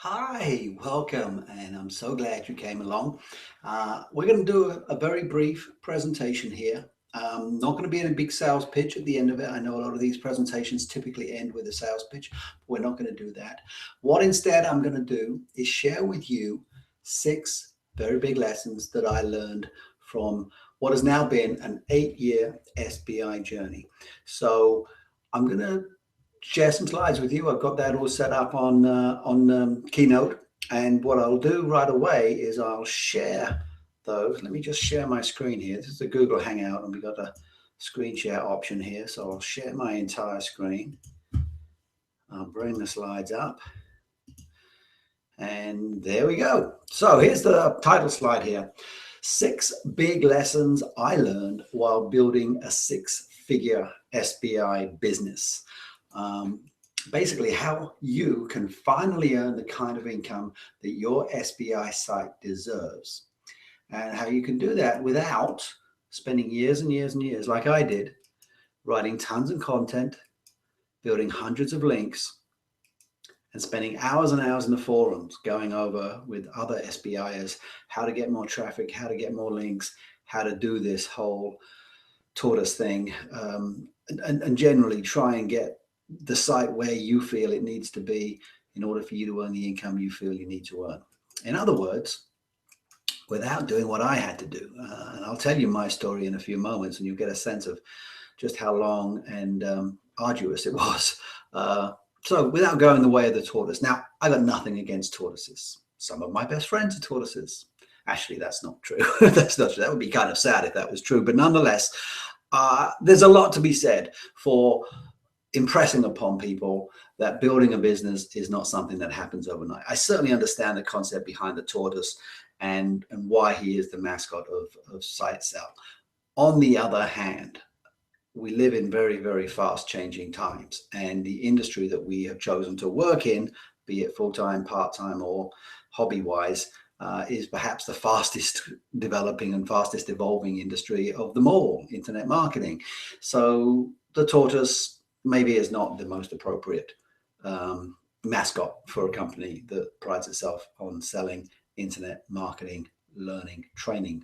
Hi, welcome, and I'm so glad you came along. We're going to do a very brief presentation here. Not going to be a big sales pitch at the end of it. I know a lot of these presentations typically end with a sales pitch, but we're not going to do that. What instead I'm going to do is share with you 6 very big lessons that I learned from what has now been an 8-year SBI journey. So I'm going to share some slides with you. I've got that all set up on Keynote, and what I'll do right away is I'll share those. Let me just share my screen here. This is a Google Hangout, and we've got a screen share option here. So I'll share my entire screen. I'll bring the slides up, and there we go. So here's the title slide here. 6 big lessons I learned while building a 6-figure SBI business. Basically how you can finally earn the kind of income that your SBI site deserves, and how you can do that without spending years and years and years, like I did, writing tons of content, building hundreds of links, and spending hours and hours in the forums going over with other SBIers how to get more traffic, how to get more links, how to do this whole tortoise thing, and generally try and get the site where you feel it needs to be in order for you to earn the income you feel you need to earn. In other words, without doing what I had to do. And I'll tell you my story in a few moments, and you'll get a sense of just how long and arduous it was. So without going the way of the tortoise. Now, I got nothing against tortoises. Some of my best friends are tortoises. Actually, that's not true. That's not true. That would be kind of sad if that was true. But nonetheless, there's a lot to be said for impressing upon people that building a business is not something that happens overnight. I certainly understand the concept behind the tortoise and why he is the mascot of SiteSell. On the other hand, we live in very, very fast changing times, and the industry that we have chosen to work in, be it full-time, part-time, or hobby-wise, is perhaps the fastest developing and fastest evolving industry of them all, internet marketing. So the tortoise maybe is not the most appropriate mascot for a company that prides itself on selling internet marketing, learning, training.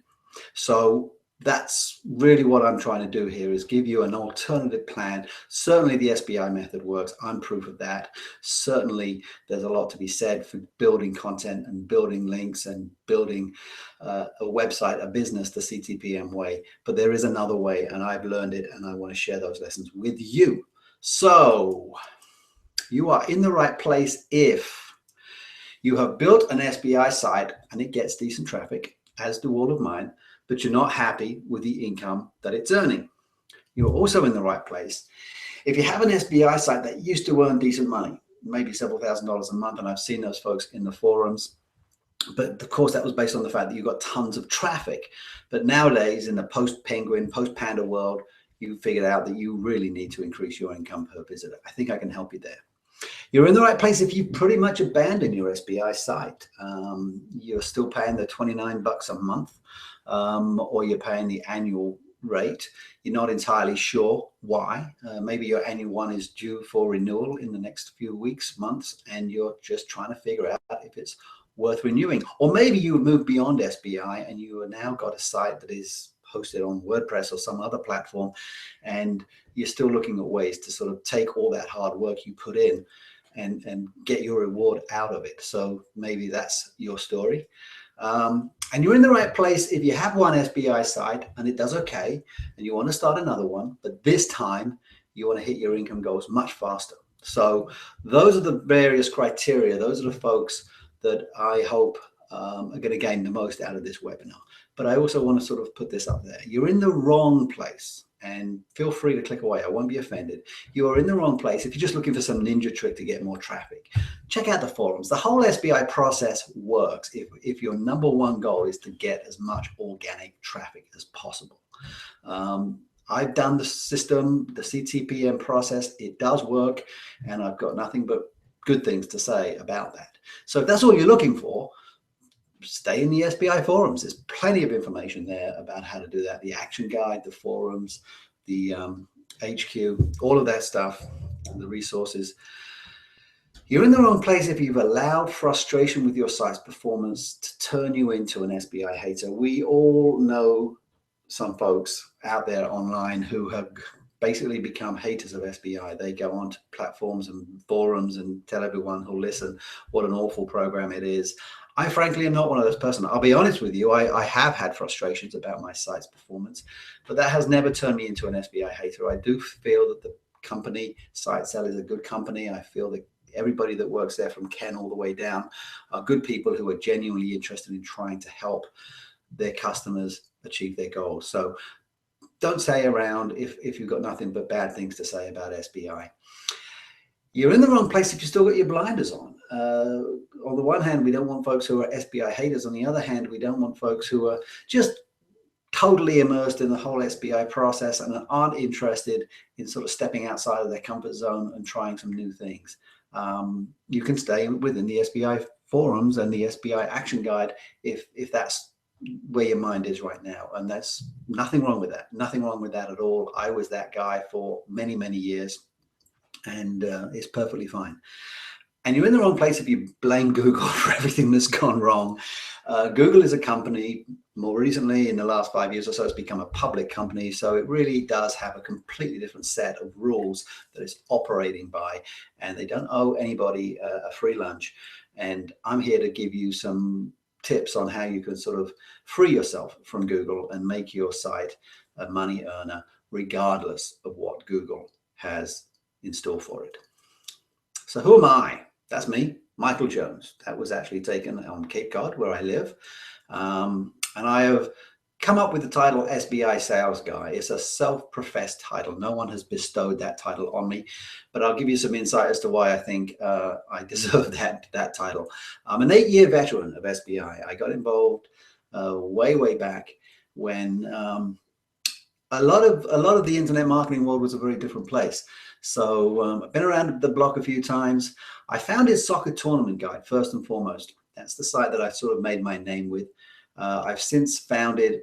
So that's really what I'm trying to do here, is give you an alternative plan. Certainly the SBI method works. I'm proof of that. Certainly there's a lot to be said for building content and building links and building a website, a business, the CTPM way. But there is another way, and I've learned it, and I want to share those lessons with you. So you are in the right place if you have built an SBI site and it gets decent traffic, as do all of mine, but you're not happy with the income that it's earning. You're also in the right place if you have an SBI site that used to earn decent money, maybe several $1,000s a month, and I've seen those folks in the forums. But of course, that was based on the fact that you got tons of traffic. But nowadays, in the post-Penguin, post-Panda world, you figured out that you really need to increase your income per visitor. I think I can help you there. You're in the right place if you pretty much abandon your SBI site. You're still paying the $29 a month, or you're paying the annual rate. You're not entirely sure why. Maybe your annual one is due for renewal in the next few weeks, months, and you're just trying to figure out if it's worth renewing. Or maybe you moved beyond SBI and you have now got a site that is hosted on WordPress or some other platform, and you're still looking at ways to sort of take all that hard work you put in and get your reward out of it. So maybe that's your story. And you're in the right place if you have one SBI site and it does okay, and you want to start another one, but this time you want to hit your income goals much faster. So those are the various criteria. Those are the folks that I hope are going to gain the most out of this webinar. But I also want to sort of put this up there. You're in the wrong place, and feel free to click away. I won't be offended. You are in the wrong place if you're just looking for some ninja trick to get more traffic. Check out the forums. The whole SBI process works if your number one goal is to get as much organic traffic as possible. I've done the system, the CTPM process. It does work, and I've got nothing but good things to say about that. So if that's all you're looking for, stay in the SBI forums. There's plenty of information there about how to do that. The action guide, the forums, the HQ, all of that stuff, the resources. You're in the wrong place if you've allowed frustration with your site's performance to turn you into an SBI hater. We all know some folks out there online who have basically become haters of SBI. They go onto platforms and forums and tell everyone who'll listen what an awful program it is. I frankly am not one of those persons. I'll be honest with you, I have had frustrations about my site's performance, but that has never turned me into an SBI hater. I do feel that the company, SiteSell, is a good company. I feel that everybody that works there, from Ken all the way down, are good people who are genuinely interested in trying to help their customers achieve their goals. So don't stay around if you've got nothing but bad things to say about SBI. You're in the wrong place if you still got your blinders on. On the one hand, we don't want folks who are SBI haters. On the other hand, we don't want folks who are just totally immersed in the whole SBI process and aren't interested in sort of stepping outside of their comfort zone and trying some new things. You can stay within the SBI forums and the SBI action guide if that's where your mind is right now, and that's nothing wrong with that. Nothing wrong with that at all. I was that guy for many, many years, and it's perfectly fine. And you're in the wrong place if you blame Google for everything that's gone wrong. Google is a company, more recently in the last 5 years or so, it's become a public company. So it really does have a completely different set of rules that it's operating by, and they don't owe anybody a free lunch. And I'm here to give you some tips on how you can sort of free yourself from Google and make your site a money earner, regardless of what Google has in store for it. So who am I? That's me, Michael Jones. That was actually taken on Cape Cod, where I live. And I have come up with the title SBI Sales Guy. It's a self-professed title. No one has bestowed that title on me, but I'll give you some insight as to why I think I deserve that title. I'm an 8-year veteran of SBI. I got involved way back when a lot of the internet marketing world was a very different place. So I've been around the block a few times. I founded Soccer Tournament Guide first and foremost. That's the site that I sort of made my name with. I've since founded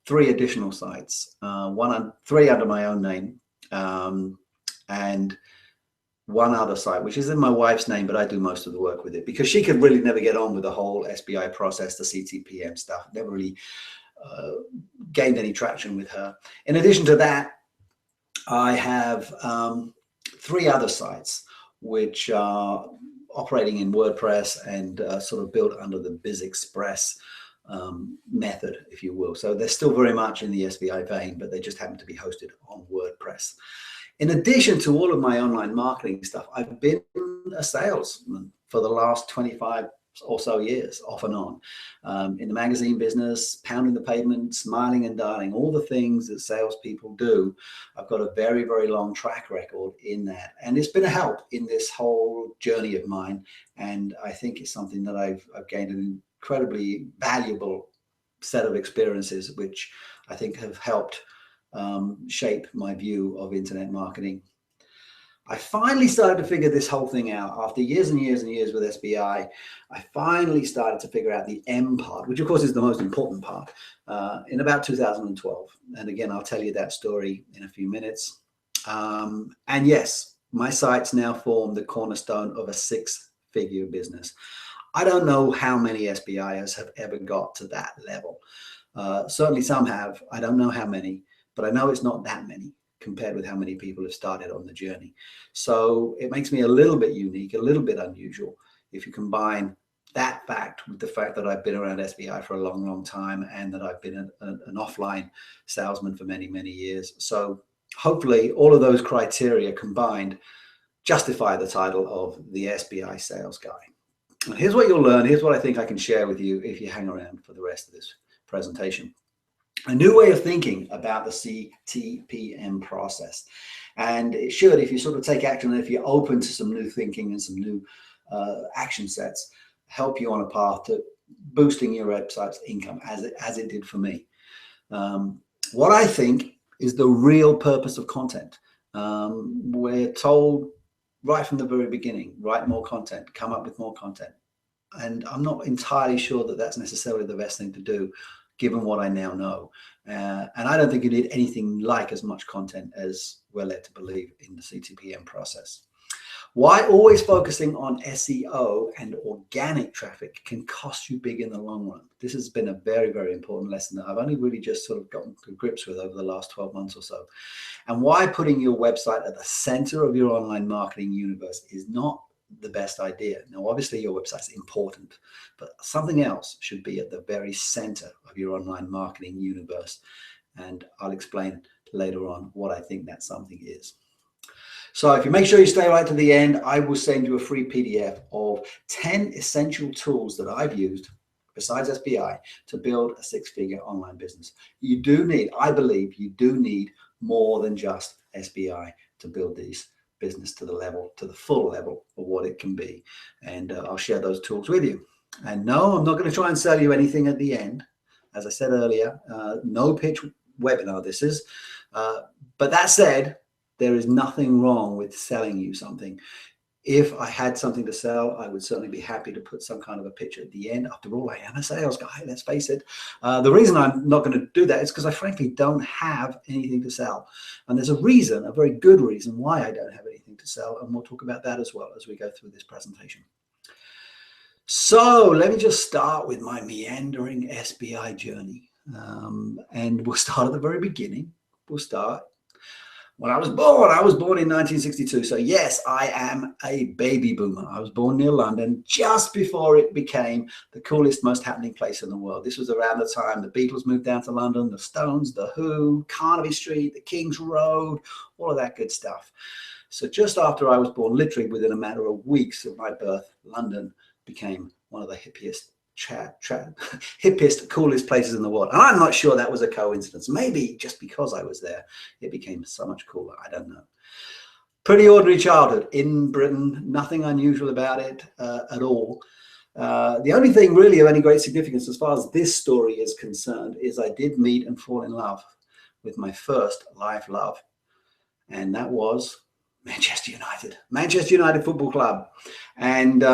3 additional sites, 3 under my own name, and 1 other site, which is in my wife's name, but I do most of the work with it because she could really never get on with the whole SBI process, the CTPM stuff. Never really gained any traction with her. In addition to that, I have 3 other sites which are operating in WordPress and sort of built under the BizExpress method, if you will. So they're still very much in the SBI vein, but they just happen to be hosted on WordPress. In addition to all of my online marketing stuff, I've been a salesman for the last 25 or so years, off and on, in the magazine business, pounding the pavement, smiling and dialing, all the things that salespeople do. I've got a very long track record in that, and it's been a help in this whole journey of mine. And I think it's something that I've gained an incredibly valuable set of experiences, which I think have helped shape my view of internet marketing. I finally started to figure this whole thing out after years and years and years with SBI. I finally started to figure out the M part, which of course is the most important part, in about 2012. And again, I'll tell you that story in a few minutes. And yes, my sites now form the cornerstone of a 6-figure business. I don't know how many SBIers have ever got to that level. Certainly some have. I don't know how many, but I know it's not that many compared with how many people have started on the journey. So it makes me a little bit unique, a little bit unusual, if you combine that fact with the fact that I've been around SBI for a long time and that I've been an offline salesman for many years. So hopefully all of those criteria combined justify the title of the SBI Sales Guy. And here's what you'll learn. Here's what I think I can share with you if you hang around for the rest of this presentation. A new way of thinking about the CTPM process. And it should, if you sort of take action and if you're open to some new thinking and some new action sets, help you on a path to boosting your website's income as it did for me. What I think is the real purpose of content. We're told right from the very beginning, write more content, come up with more content. And I'm not entirely sure that that's necessarily the best thing to do, given what I now know. And I don't think you need anything like as much content as we're led to believe in the CTPM process. Why always focusing on SEO and organic traffic can cost you big in the long run. This has been a very, very important lesson that I've only really just sort of gotten to grips with over the last 12 months or so. And why putting your website at the center of your online marketing universe is not the best idea. Now, obviously your website's important, but something else should be at the very center of your online marketing universe. And I'll explain later on what I think that something is. So if you make sure you stay right to the end, I will send you a free PDF of 10 essential tools that I've used besides SBI to build a six-figure online business. You do need, I believe you do need more than just SBI to build these business to the level, to the full level of what it can be. And I'll share those tools with you. And no, I'm not going to try and sell you anything at the end. As I said earlier, no pitch webinar this is. But that said, there is nothing wrong with selling you something. If I had something to sell, I would certainly be happy to put some kind of a pitch at the end. After all, I am a sales guy, let's face it. The reason I'm not going to do that is because I frankly don't have anything to sell. And there's a reason, a very good reason why I don't have anything to sell. And we'll talk about that as well as we go through this presentation. So let me just start with my meandering SBI journey. And we'll start at the very beginning. We'll start when I was born in 1962. So yes, I am a baby boomer. I was born near London just before it became the coolest, most happening place in the world. This was around the time the Beatles moved down to London, the Stones, the Who, Carnaby Street, the King's Road, all of that good stuff. So just after I was born, literally within a matter of weeks of my birth, London became one of the hippiest, coolest places in the world. And I'm not sure that was a coincidence. Maybe just because I was there, it became so much cooler. I don't know. Pretty ordinary childhood in Britain. Nothing unusual about it at all. The only thing really of any great significance as far as this story is concerned is I did meet and fall in love with my first life love. And that was Manchester United Football Club. And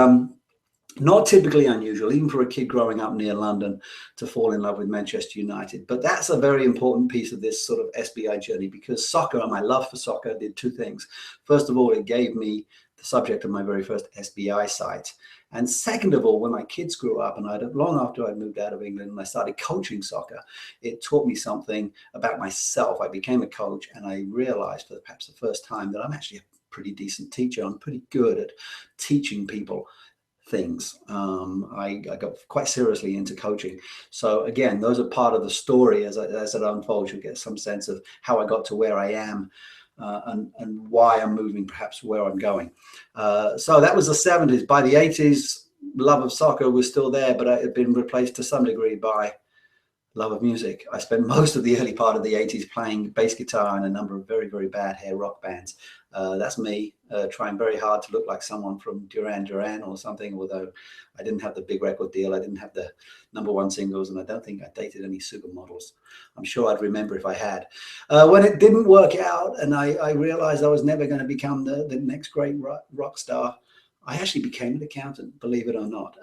not typically unusual, even for a kid growing up near London, to fall in love with Manchester United. But that's a very important piece of this sort of SBI journey, because soccer and my love for soccer did two things. First of all, it gave me the subject of my very first SBI site. And second of all, when my kids grew up, and long after I moved out of England and I started coaching soccer, it taught me something about myself. I became a coach and I realized for perhaps the first time that I'm actually a pretty decent teacher. I'm pretty good at teaching people things. I got quite seriously into coaching. So again, those are part of the story as it unfolds. You'll get some sense of how I got to where I am and why I'm moving, perhaps where I'm going. So that was the 70s. By the 80s, love of soccer was still there, but it had been replaced to some degree by love of music. I spent most of the early part of the 80s playing bass guitar in a number of very, very bad hair rock bands. That's me trying very hard to look like someone from Duran Duran or something, although I didn't have the big record deal. I didn't have the #1 singles, and I don't think I dated any supermodels. I'm sure I'd remember if I had. When it didn't work out and I realized I was never going to become the next great rock star, I actually became an accountant, believe it or not.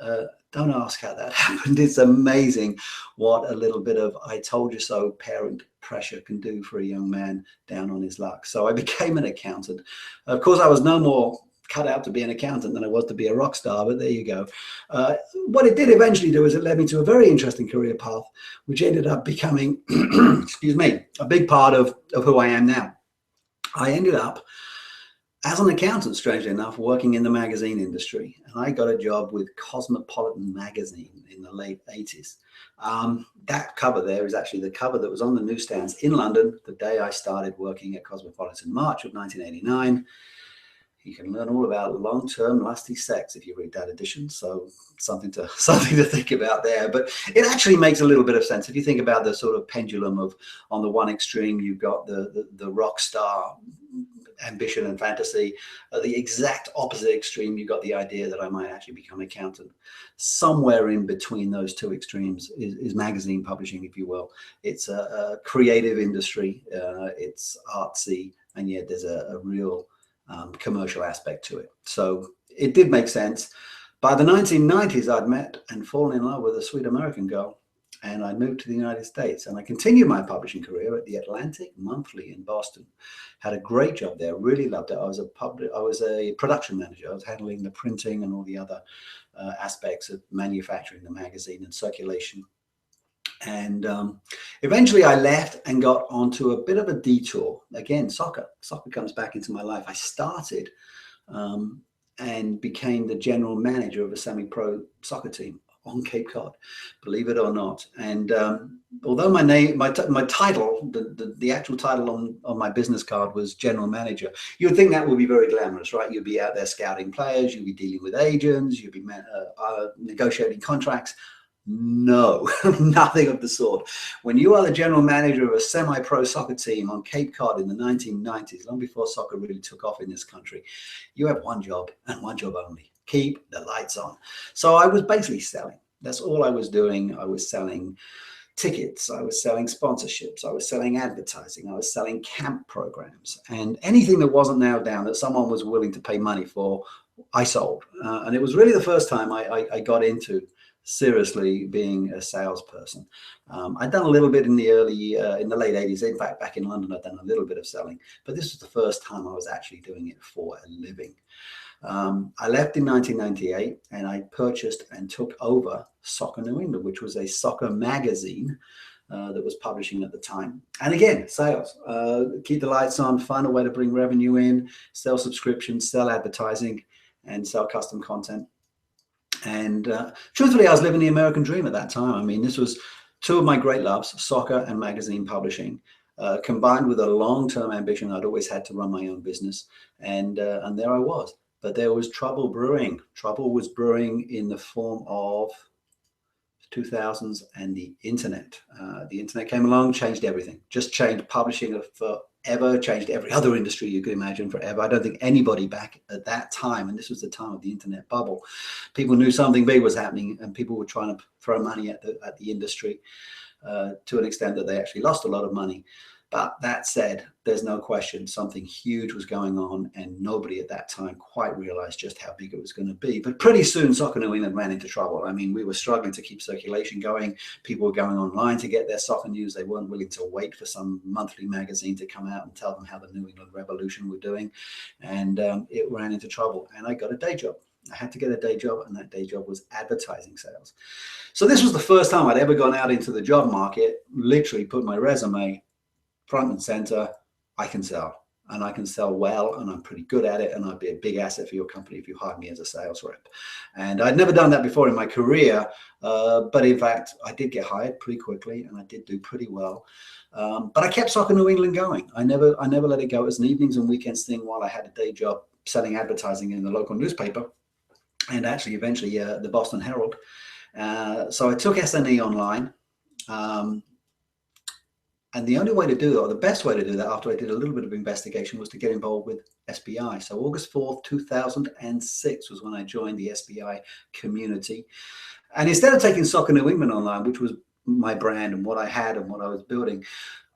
Don't ask how that happened. It's amazing what a little bit of I told you so parent pressure can do for a young man down on his luck. So I became an accountant. Of course, I was no more cut out to be an accountant than I was to be a rock star, but there you go. What it did eventually do is it led me to a very interesting career path, which ended up becoming, excuse me, a big part of who I am now. I ended up as an accountant, strangely enough, working in the magazine industry. And I got a job with Cosmopolitan magazine in the late 80s. That cover there is actually the cover that was on the newsstands in London the day I started working at Cosmopolitan, March of 1989. You can learn all about long-term lusty sex if you read that edition. So something to think about there. But it actually makes a little bit of sense if you think about the sort of pendulum of, on the one extreme, you've got the rock star ambition and fantasy. At the exact opposite extreme, you've got the idea that I might actually become an accountant. Somewhere in between those two extremes is magazine publishing, if you will. It's a creative industry. It's artsy, and yet there's a real commercial aspect to it. So it did make sense. By the 1990s, I'd met and fallen in love with a sweet American girl. and I moved to the United States, and I continued my publishing career at the Atlantic Monthly in Boston. Had a great job there, really loved it. I was a production manager. I was handling the printing and all the other aspects of manufacturing the magazine and circulation. And eventually I left and got onto a bit of a detour. Again, soccer comes back into my life. I started and became the general manager of a semi-pro soccer team on Cape Cod, believe it or not. And although my name, my title, the actual title on my business card was general manager, you would think that would be very glamorous, right? You'd be out there scouting players, you'd be dealing with agents, you'd be negotiating contracts. No, nothing of the sort. When you are the general manager of a semi-pro soccer team on Cape Cod in the 1990s, long before soccer really took off in this country, you have one job and one job only: keep the lights on. So I was basically selling. That's all I was doing. I was selling tickets, I was selling sponsorships, I was selling advertising, I was selling camp programs, and anything that wasn't nailed down that someone was willing to pay money for, I sold. And it was really the first time I got into seriously being a salesperson. I'd done a little bit in the late 80s. In fact, back in London, I'd done a little bit of selling, but this was the first time I was actually doing it for a living. I left in 1998 and I purchased and took over Soccer New England, which was a soccer magazine that was publishing at the time. And again, sales, keep the lights on, find a way to bring revenue in, sell subscriptions, sell advertising, and sell custom content. And truthfully, I was living the American dream at that time. I mean, this was two of my great loves, soccer and magazine publishing, combined with a long-term ambition I'd always had to run my own business. And there I was. But there was trouble brewing. Trouble was brewing in the form of 2000s and the internet. The internet came along, changed everything, just changed publishing forever, changed every other industry you could imagine forever. I don't think anybody back at that time, and this was the time of the internet bubble, people knew something big was happening and people were trying to throw money at the industry to an extent that they actually lost a lot of money. But that said, there's no question something huge was going on, and nobody at that time quite realized just how big it was going to be. But pretty soon, Soccer New England ran into trouble. I mean, we were struggling to keep circulation going. People were going online to get their soccer news. They weren't willing to wait for some monthly magazine to come out and tell them how the New England Revolution were doing. And it ran into trouble. And I got a day job. I had to get a day job, and that day job was advertising sales. So this was the first time I'd ever gone out into the job market, literally put my resume front and center. I can sell, and I can sell well, and I'm pretty good at it, and I'd be a big asset for your company if you hired me as a sales rep. And I'd never done that before in my career, but in fact, I did get hired pretty quickly, and I did do pretty well. But I kept Soccer New England going. I never let it go. It was an evenings and weekends thing while I had a day job selling advertising in the local newspaper, and actually eventually the Boston Herald. So I took SNE online. And the only way to do that, or the best way to do that after I did a little bit of investigation, was to get involved with SBI. So August 4th, 2006 was when I joined the SBI community. And instead of taking Soccer New England online, which was my brand and what I had and what I was building,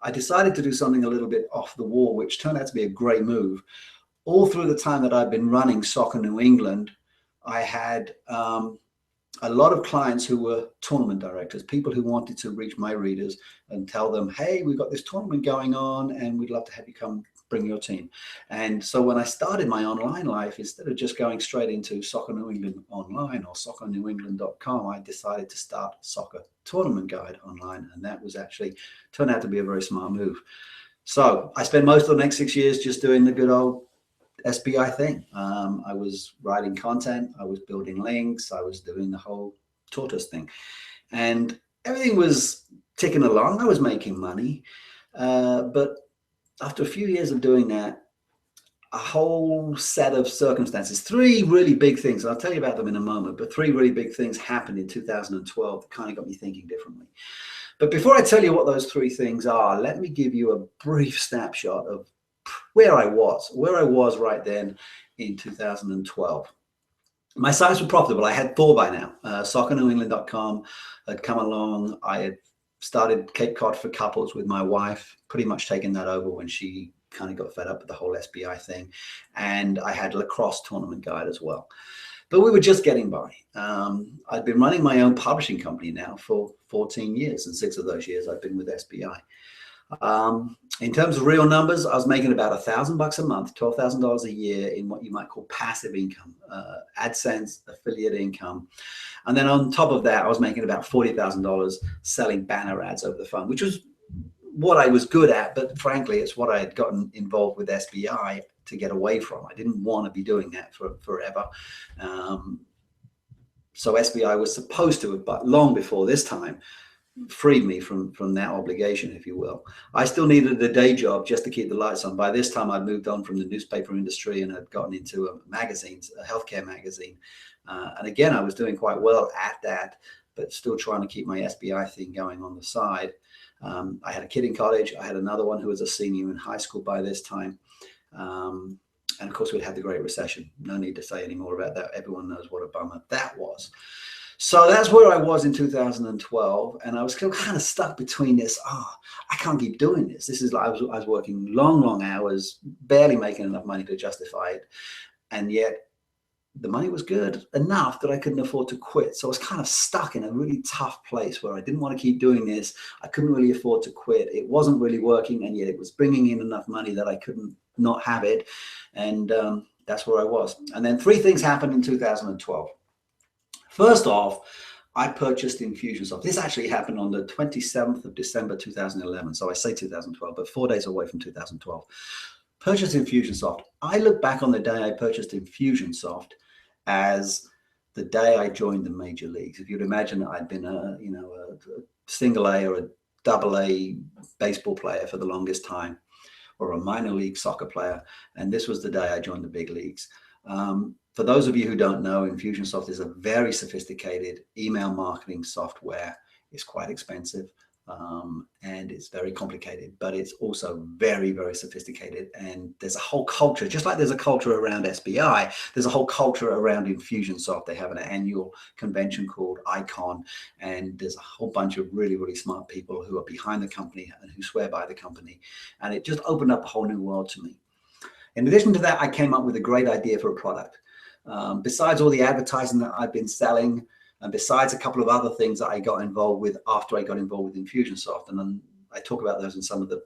I decided to do something a little bit off the wall, which turned out to be a great move. All through the time that I've been running Soccer New England, I had a lot of clients who were tournament directors, people who wanted to reach my readers and tell them, hey, we've got this tournament going on and we'd love to have you come bring your team. And so when I started my online life, instead of just going straight into Soccer New England online or soccernewengland.com, I decided to start Soccer Tournament Guide online. And that was actually turned out to be a very smart move. So I spent most of the next 6 years just doing the good old SBI thing. I was writing content, I was building links, I was doing the whole tortoise thing, and everything was ticking along. I was making money, but after a few years of doing that, a whole set of circumstances, three really big things, I'll tell you about them in a moment, but three really big things happened in 2012 that kind of got me thinking differently. But before I tell you what those three things are, let me give you a brief snapshot of where I was right then in 2012. My sites were profitable. I had four by now. soccernewengland.com had come along. I had started Cape Cod for Couples with my wife, pretty much taking that over when she kind of got fed up with the whole SBI thing. And I had Lacrosse Tournament Guide as well. but we were just getting by. I'd been running my own publishing company now for 14 years, and 6 of those years I've been with SBI. In terms of real numbers, I was making about $1,000 a month, $12,000 a year in what you might call passive income, AdSense, affiliate income. And then on top of that, I was making about $40,000 selling banner ads over the phone, which was what I was good at. But frankly, it's what I had gotten involved with SBI to get away from. I didn't want to be doing that for forever. So SBI was supposed to have, but long before this time, freed me from that obligation, if you will. I still needed a day job just to keep the lights on. By this time, I'd moved on from the newspaper industry and had gotten into magazines, a healthcare magazine. And again, I was doing quite well at that, but still trying to keep my SBI thing going on the side. I had a kid in college. I had another one who was a senior in high school by this time. And of course, we'd had the Great Recession. No need to say any more about that. Everyone knows what a bummer that was. So that's where I was in 2012, and I was still kind of stuck between this. I can't keep doing this. This is like I was working long hours, barely making enough money to justify it, and yet the money was good enough that I couldn't afford to quit. So I was kind of stuck in a really tough place where I didn't want to keep doing this. I couldn't really afford to quit. It wasn't really working, and yet it was bringing in enough money that I couldn't not have it, and that's where I was. And then 3 things happened in 2012. First off, I purchased Infusionsoft. This actually happened on the 27th of December, 2011. So I say 2012, but 4 days away from 2012. Purchased Infusionsoft. I look back on the day I purchased Infusionsoft as the day I joined the major leagues. If you'd imagine that I'd been a single A or a double A baseball player for the longest time, or a minor league soccer player, and this was the day I joined the big leagues. For those of you who don't know, Infusionsoft is a very sophisticated email marketing software. It's quite expensive, and it's very complicated, but it's also very, very sophisticated. And there's a whole culture, just like there's a culture around SBI, there's a whole culture around Infusionsoft. They have an annual convention called ICON, and there's a whole bunch of really, really smart people who are behind the company and who swear by the company. And it just opened up a whole new world to me. In addition to that, I came up with a great idea for a product. Besides all the advertising that I've been selling, and besides a couple of other things that I got involved with after I got involved with Infusionsoft, and then I talk about those in some of the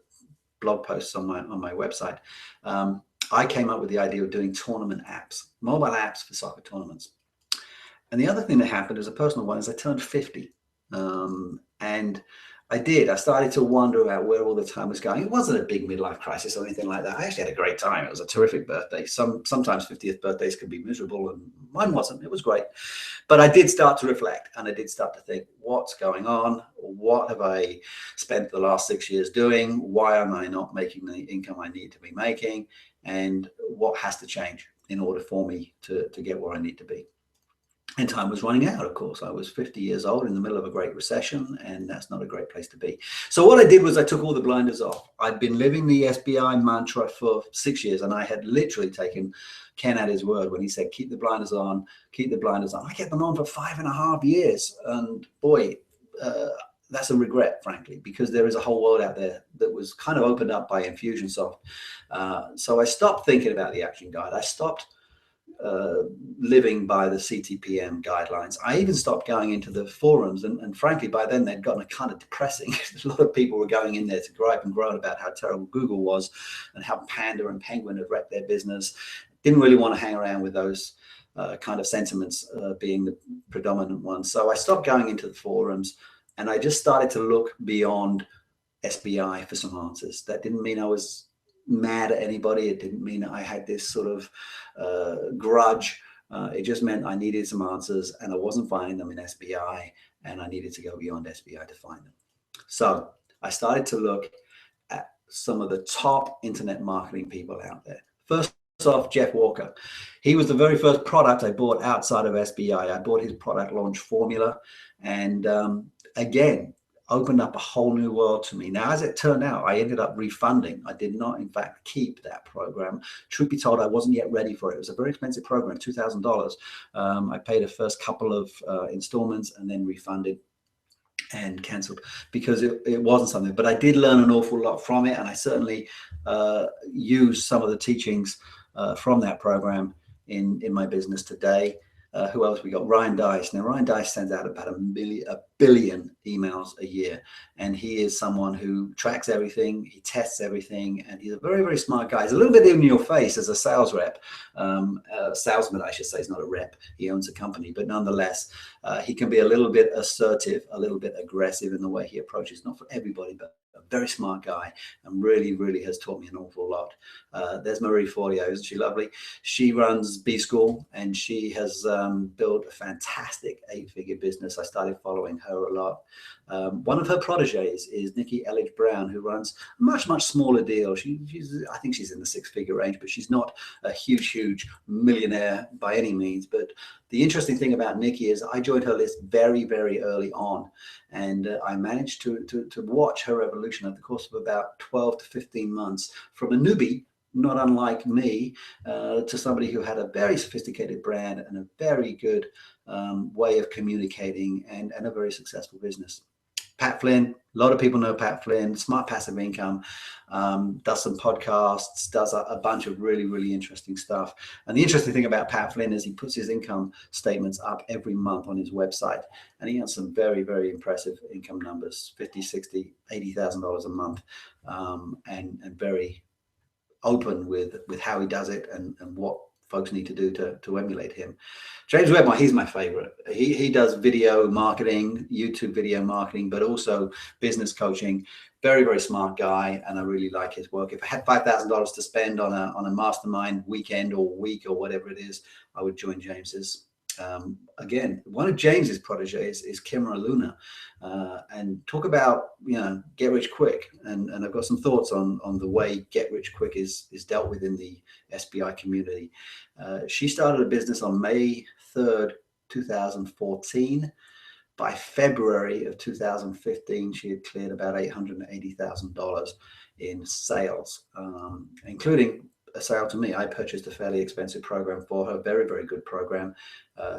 blog posts on my website, I came up with the idea of doing tournament apps, mobile apps for soccer tournaments. And the other thing that happened as a personal one is I turned 50. And I started to wonder about where all the time was going. It wasn't a big midlife crisis or anything like that. I actually had a great time. It was a terrific birthday. Sometimes 50th birthdays can be miserable, and mine wasn't. It was great. But I did start to reflect, and I did start to think, what's going on? What have I spent the last 6 years doing? Why am I not making the income I need to be making? And what has to change in order for me to get where I need to be? And time was running out, of course. I was 50 years old in the middle of a great recession, and that's not a great place to be. So what I did was I took all the blinders off. I'd been living the SBI mantra for 6 years, and I had literally taken Ken at his word when he said, keep the blinders on, keep the blinders on. I kept them on for 5.5 years. And boy, that's a regret, frankly, because there is a whole world out there that was kind of opened up by Infusionsoft. So I stopped thinking about the action guide. I stopped living by the CTPM guidelines. I even stopped going into the forums, and frankly, by then they'd gotten kind of depressing. A lot of people were going in there to gripe and groan about how terrible Google was and how Panda and Penguin had wrecked their business. Didn't really want to hang around with those kind of sentiments being the predominant ones. So I stopped going into the forums, and I just started to look beyond SBI for some answers. That didn't mean I was mad at anybody. It didn't mean I had this sort of grudge. It just meant I needed some answers, and I wasn't finding them in SBI, and I needed to go beyond SBI to find them. So I started to look at some of the top internet marketing people out there. First off, Jeff Walker. He was the very first product I bought outside of SBI. I bought his product launch formula, and again, opened up a whole new world to me. Now, as it turned out, I ended up refunding. I did not, in fact, keep that program. Truth be told, I wasn't yet ready for it. It was a very expensive program, $2,000. I paid the first couple of installments and then refunded and canceled because it wasn't something. But I did learn an awful lot from it, and I certainly used some of the teachings from that program in my business today. Who else we got? Ryan Dice. Now, Ryan Dice sends out about a billion emails a year, and he is someone who tracks everything, he tests everything, and he's a very, very smart guy. He's a little bit in your face as a sales rep, salesman, I should say. He's not a rep, he owns a company, but nonetheless, he can be a little bit assertive, a little bit aggressive in the way he approaches. Not for everybody, but a very smart guy, and really, really has taught me an awful lot. There's Marie Forleo. Isn't she lovely? She runs B School, and she has built a fantastic 8-figure business. I started following her a lot. One of her proteges is Nikki Elledge Brown, who runs a much, much smaller deal. I think she's in the 6-figure range, but she's not a huge millionaire by any means. But the interesting thing about Nikki is I joined her list very, very early on, and I managed to watch her evolution over the course of about 12 to 15 months from a newbie, not unlike me, to somebody who had a very sophisticated brand and a very good way of communicating, and a very successful business. Pat Flynn, a lot of people know Pat Flynn, Smart Passive Income, does some podcasts, does a bunch of really, really interesting stuff. And the interesting thing about Pat Flynn is he puts his income statements up every month on his website, and he has some very, very impressive income numbers, $50,000, $60,000, $80,000 a month, and very open with how he does it and what folks need to do to emulate him. James Wedmore, he's my favorite. He does video marketing, YouTube video marketing, but also business coaching. Very, very smart guy, and I really like his work. If I had $5,000 to spend on a mastermind weekend or week or whatever it is, I would join James's. Again, one of James's proteges is Kimra Luna, and talk about, get rich quick. And I've got some thoughts on the way get rich quick is dealt with in the SBI community. She started a business on May 3rd, 2014. By February of 2015, she had cleared about $880,000 in sales, including a sale to me. I purchased a fairly expensive program for her, very, very good program.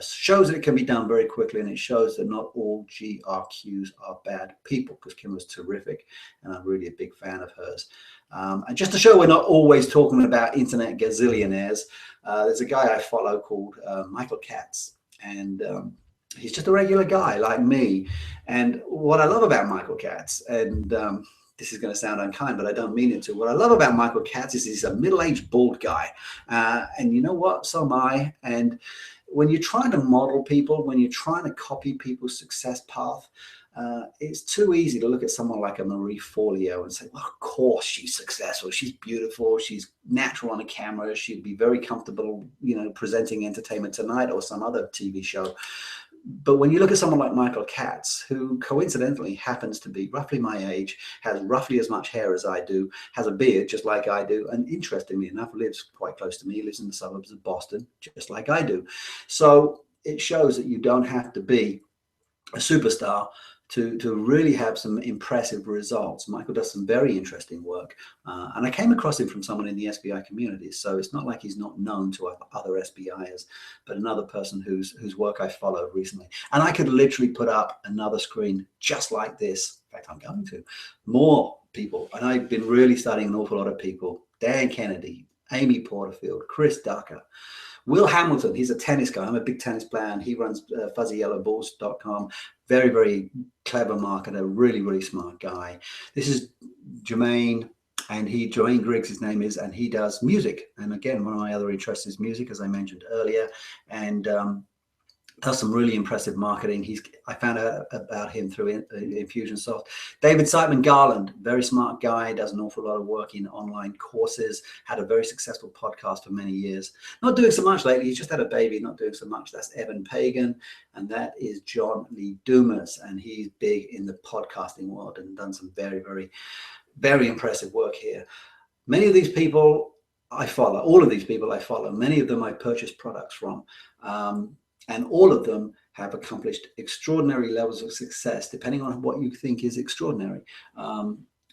Shows that it can be done very quickly, and it shows that not all GRQs are bad people, because Kim was terrific, and I'm really a big fan of hers. And just to show we're not always talking about internet gazillionaires, there's a guy I follow called Michael Katz, and he's just a regular guy like me. And what I love about Michael Katz, and this is going to sound unkind, but I don't mean it to. What I love about Michael Katz is he's a middle-aged bald guy. And you know what? So am I. And when you're trying to model people, when you're trying to copy people's success path, it's too easy to look at someone like a Marie Forleo and say, well, of course she's successful. She's beautiful. She's natural on a camera. She'd be very comfortable, presenting Entertainment Tonight or some other TV show. But when you look at someone like Michael Katz, who coincidentally happens to be roughly my age, has roughly as much hair as I do, has a beard just like I do, and interestingly enough, lives quite close to me, lives in the suburbs of Boston, just like I do. So it shows that you don't have to be a superstar to really have some impressive results. Michael does some very interesting work, and I came across him from someone in the SBI community, so it's not like he's not known to other SBIers, but another person whose work I followed recently. And I could literally put up another screen just like this. In fact, I'm going to. More people, and I've been really studying an awful lot of people. Dan Kennedy, Amy Porterfield, Chris Ducker, Will Hamilton. He's a tennis guy. I'm a big tennis player, and he runs fuzzyyellowballs.com. Very, very clever marketer, really, really smart guy. This is Jermaine, and Jermaine Griggs, his name is, and he does music. And again, one of my other interests is music, as I mentioned earlier, and does some really impressive marketing. I found out about him through Infusionsoft. David Siteman Garland, very smart guy, does an awful lot of work in online courses, had a very successful podcast for many years. Not doing so much lately, he's just had a baby, not doing so much. That's Evan Pagan, and that is John Lee Dumas, and he's big in the podcasting world and done some very, very, very impressive work here. Many of these people I follow, all of these people I follow, many of them I purchase products from. And all of them have accomplished extraordinary levels of success, depending on what you think is extraordinary,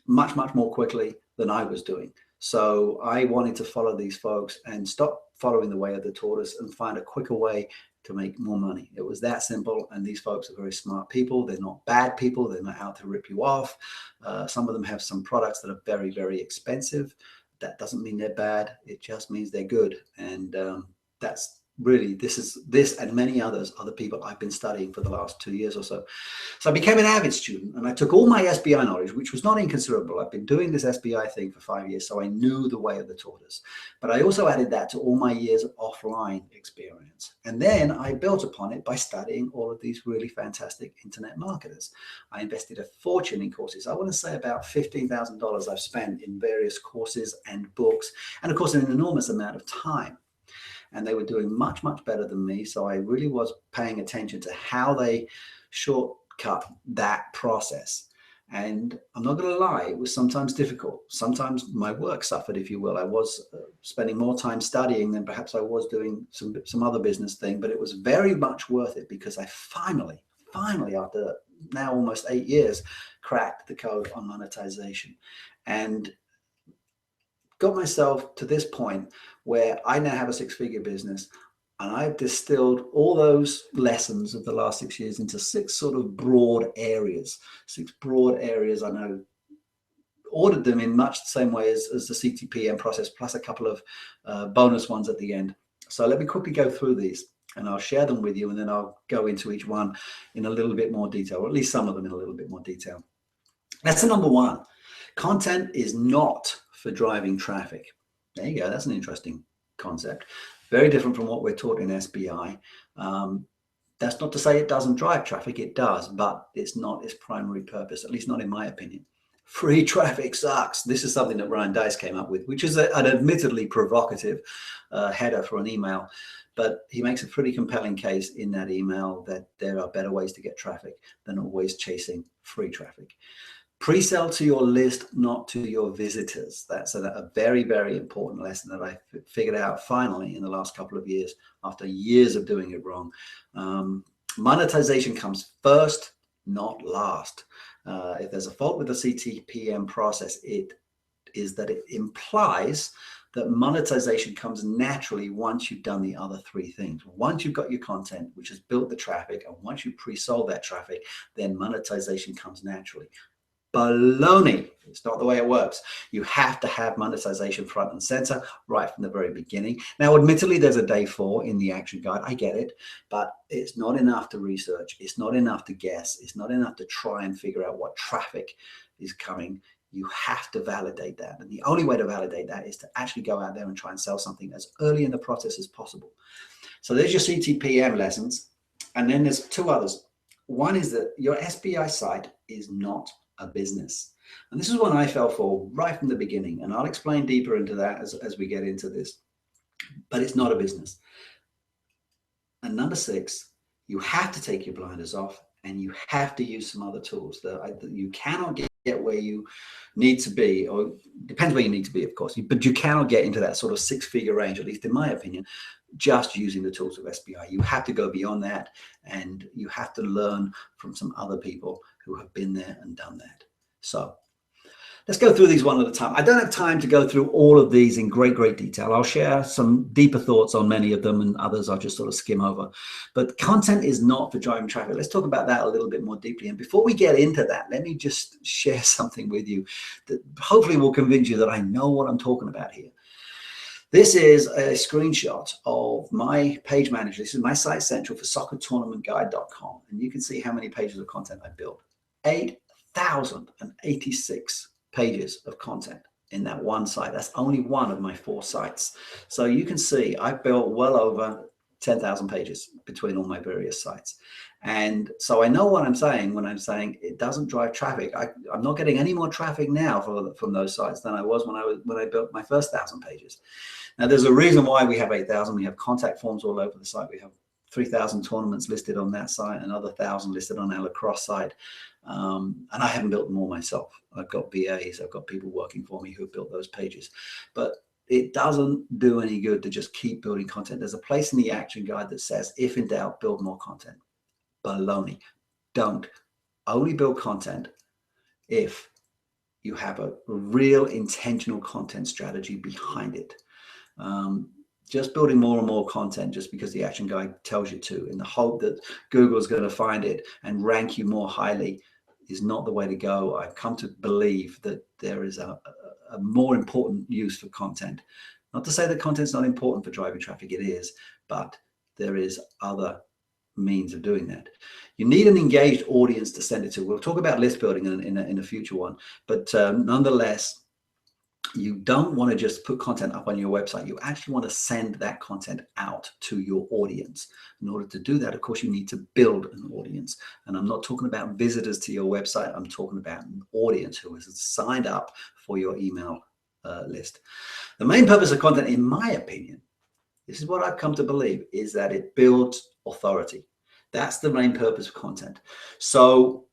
much, much more quickly than I was doing. So I wanted to follow these folks and stop following the way of the tortoise and find a quicker way to make more money. It was that simple. And these folks are very smart people. They're not bad people. They're not out to rip you off. Some of them have some products that are very, very expensive. That doesn't mean they're bad. It just means they're good. And that's really, this and many others are the people I've been studying for the last 2 years or so. So I became an avid student, and I took all my SBI knowledge, which was not inconsiderable. I've been doing this SBI thing for 5 years, so I knew the way of the tortoise. But I also added that to all my years of offline experience. And then I built upon it by studying all of these really fantastic internet marketers. I invested a fortune in courses. I want to say about $15,000 I've spent in various courses and books, and of course, an enormous amount of time. And they were doing much, much better than me. So I really was paying attention to how they shortcut that process. And I'm not going to lie, it was sometimes difficult. Sometimes my work suffered, if you will. I was spending more time studying than perhaps I was doing some other business thing, but it was very much worth it because I finally, after now almost 8 years, cracked the code on monetization and got myself to this point where I now have a six-figure business, and I've distilled all those lessons of the last 6 years into six sort of broad areas. Six broad areas. I know ordered them in much the same way as the CTPM process, plus a couple of bonus ones at the end. So let me quickly go through these, and I'll share them with you, and then I'll go into each one in a little bit more detail, or at least some of them in a little bit more detail. That's the number one. Content is not for driving traffic. There you go. That's an interesting concept. Very different from what we're taught in SBI. That's not to say it doesn't drive traffic. It does, but it's not its primary purpose, at least not in my opinion. Free traffic sucks. This is something that Ryan Deiss came up with, which is an admittedly provocative header for an email. But he makes a pretty compelling case in that email that there are better ways to get traffic than always chasing free traffic. Pre-sell to your list, not to your visitors. That's a very, very important lesson that I figured out finally in the last couple of years after years of doing it wrong. Monetization comes first, not last. If there's a fault with the CTPM process, it is that it implies that monetization comes naturally once you've done the other three things. Once you've got your content, which has built the traffic, and once you pre-sold that traffic, then monetization comes naturally. Baloney. It's not the way it works. You have to have monetization front and center right from the very beginning. Now, admittedly, there's a day 4 in the action guide. I get it, but it's not enough to research. It's not enough to guess. It's not enough to try and figure out what traffic is coming. You have to validate that. And the only way to validate that is to actually go out there and try and sell something as early in the process as possible. So there's your CTPM lessons. And then there's two others. One is that your SBI site is not a business. And this is one I fell for right from the beginning. And I'll explain deeper into that as we get into this. But it's not a business. And number 6, you have to take your blinders off and you have to use some other tools that you cannot get where you need to be, or depends where you need to be, of course, but you cannot get into that sort of 6-figure range, at least in my opinion, just using the tools of SBI. You have to go beyond that, and you have to learn from some other people who have been there and done that. So let's go through these one at a time. I don't have time to go through all of these in great detail. I'll share some deeper thoughts on many of them, and others I'll just sort of skim over. But content is not for driving traffic. Let's talk about that a little bit more deeply. And before we get into that, let me just share something with you that hopefully will convince you that I know what I'm talking about here. This is a screenshot of my page manager. This is my site central for soccertournamentguide.com. And you can see how many pages of content I built. 8,086 pages of content in that one site. That's only one of my 4 sites. So you can see I've built well over 10,000 pages between all my various sites. And so I know what I'm saying when I'm saying it doesn't drive traffic. I'm not getting any more traffic now from those sites than I was when I built my first 1,000 pages. Now, there's a reason why we have 8,000. We have contact forms all over the site. We have 3,000 tournaments listed on that site, another 1,000 listed on our lacrosse site. And I haven't built them all myself. I've got VAs, I've got people working for me who built those pages. But it doesn't do any good to just keep building content. There's a place in the action guide that says, if in doubt, build more content. Baloney. Don't. Only build content if you have a real intentional content strategy behind it. Just building more and more content just because the action guide tells you to, in the hope that Google's going to find it and rank you more highly, is not the way to go. I've come to believe that there is a more important use for content. Not to say that content's not important for driving traffic, it is, but there is other means of doing that. You need an engaged audience to send it to. We'll talk about list building in a future one, but nonetheless, you don't want to just put content up on your website. You actually want to send that content out to your audience. In order to do that, of course, you need to build an audience. And I'm not talking about visitors to your website. I'm talking about an audience who has signed up for your email list. The main purpose of content, in my opinion, this is what I've come to believe, is that it builds authority. That's the main purpose of content. So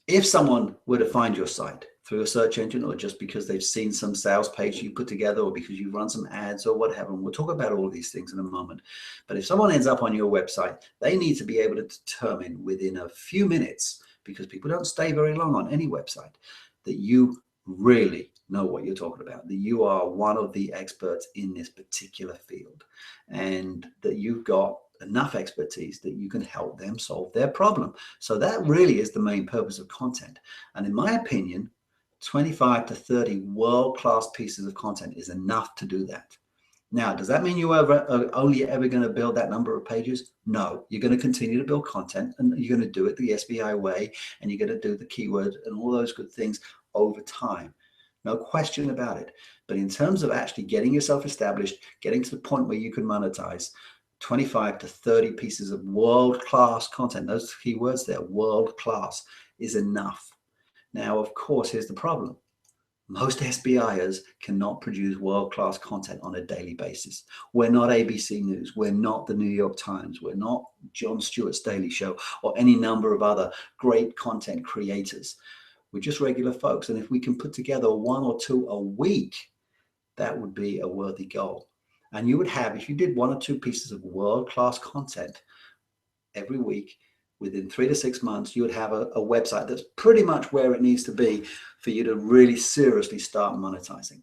if someone were to find your site through a search engine, or just because they've seen some sales page you put together, or because you've run some ads or whatever, and we'll talk about all of these things in a moment. But if someone ends up on your website, they need to be able to determine within a few minutes, because people don't stay very long on any website, that you really know what you're talking about, that you are one of the experts in this particular field, and that you've got enough expertise that you can help them solve their problem. So that really is the main purpose of content. And in my opinion, 25 to 30 world-class pieces of content is enough to do that. Now, does that mean you are only ever going to build that number of pages? No, you're going to continue to build content, and you're going to do it the SBI way, and you're going to do the keywords and all those good things over time. No question about it. But in terms of actually getting yourself established, getting to the point where you can monetize, 25 to 30 pieces of world-class content, those keywords there, world-class, is enough. Now, of course, here's the problem. Most SBIers cannot produce world-class content on a daily basis. We're not ABC News. We're not the New York Times. We're not Jon Stewart's Daily Show or any number of other great content creators. We're just regular folks. And if we can put together 1 or 2 a week, that would be a worthy goal. And you would have, if you did 1 or 2 pieces of world-class content every week, within 3 to 6 months, you would have a website that's pretty much where it needs to be for you to really seriously start monetizing.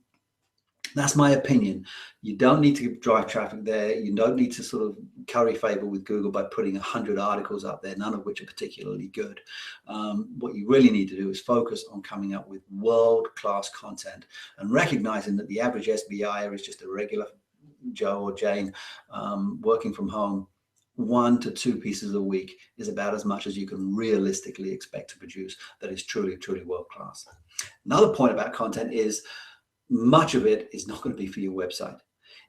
That's my opinion. You don't need to drive traffic there. You don't need to sort of curry favor with Google by putting 100 articles up there, none of which are particularly good. What you really need to do is focus on coming up with world-class content and recognizing that the average SBIer is just a regular Joe or Jane working from home. 1 to 2 pieces a week is about as much as you can realistically expect to produce that is truly, truly world-class. Another point about content is much of it is not going to be for your website.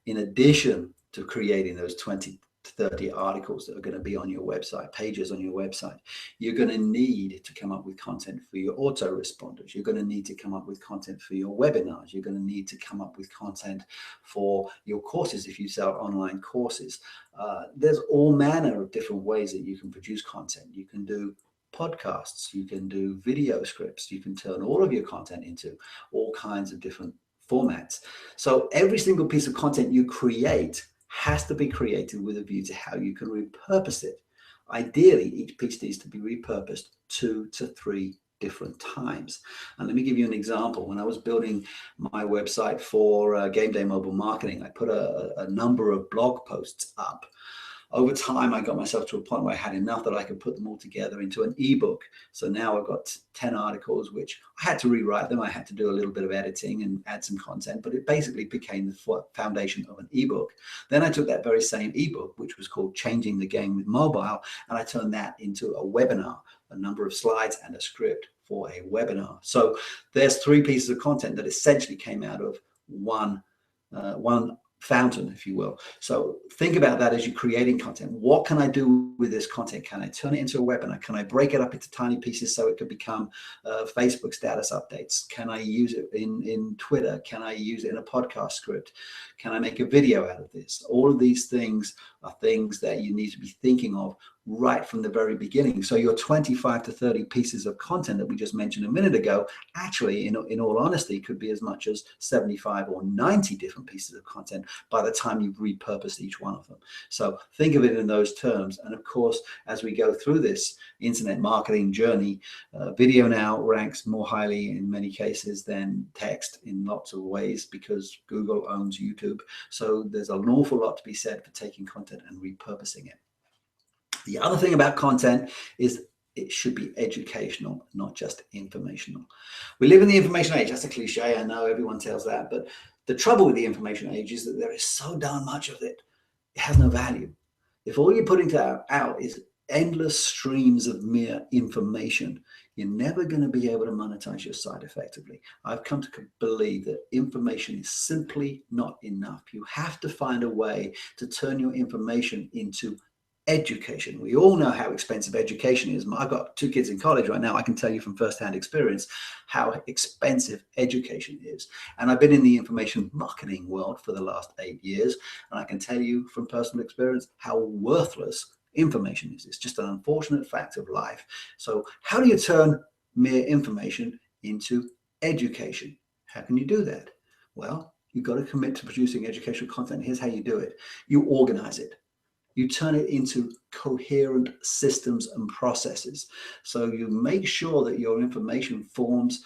In addition to creating those 20 to 30 articles that are going to be on your website, pages on your website, you're going to need to come up with content for your autoresponders. You're going to need to come up with content for your webinars. You're going to need to come up with content for your courses if you sell online courses. There's all manner of different ways that you can produce content. You can do podcasts, you can do video scripts, you can turn all of your content into all kinds of different formats. So every single piece of content you create has to be created with a view to how you can repurpose it. Ideally, each piece needs to be repurposed 2 to 3 different times. And let me give you an example. When I was building my website for Game Day Mobile Marketing, I put a number of blog posts up. Over time, I got myself to a point where I had enough that I could put them all together into an ebook. So now I've got 10 articles, which I had to rewrite them. I had to do a little bit of editing and add some content, but it basically became the foundation of an ebook. Then I took that very same ebook, which was called Changing the Game with Mobile, and I turned that into a webinar, a number of slides and a script for a webinar. So there's 3 pieces of content that essentially came out of one fountain, if you will. So think about that as you're creating content. What can I do with this content? Can I turn it into a webinar? Can I break it up into tiny pieces so it could become Facebook status updates? Can I use it in Twitter? Can I use it in a podcast script? Can I make a video out of this? All of these things are things that you need to be thinking of right from the very beginning. So your 25 to 30 pieces of content that we just mentioned a minute ago, actually, in all honesty, could be as much as 75 or 90 different pieces of content by the time you've repurposed each one of them. So think of it in those terms. And of course, as we go through this internet marketing journey, video now ranks more highly in many cases than text in lots of ways because Google owns YouTube. So there's an awful lot to be said for taking content and repurposing it. The other thing about content is it should be educational, not just informational. We live in the information age. That's a cliche. I know everyone tells that. But the trouble with the information age is that there is so darn much of it. It has no value. If all you're putting out is endless streams of mere information, you're never going to be able to monetize your site effectively. I've come to believe that information is simply not enough. You have to find a way to turn your information into education. We all know how expensive education is. I've got 2 kids in college right now. I can tell you from firsthand experience how expensive education is. And I've been in the information marketing world for the last 8 years. And I can tell you from personal experience how worthless information is. It's just an unfortunate fact of life. So how do you turn mere information into education? How can you do that? Well, you've got to commit to producing educational content. Here's how you do it. You organize it. You turn it into coherent systems and processes. So you make sure that your information falls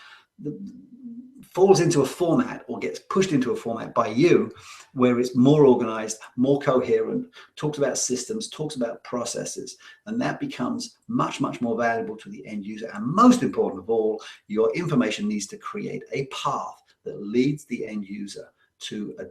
into a format or gets pushed into a format by you where it's more organized, more coherent, talks about systems, talks about processes, and that becomes much, much more valuable to the end user. And most important of all, your information needs to create a path that leads the end user to a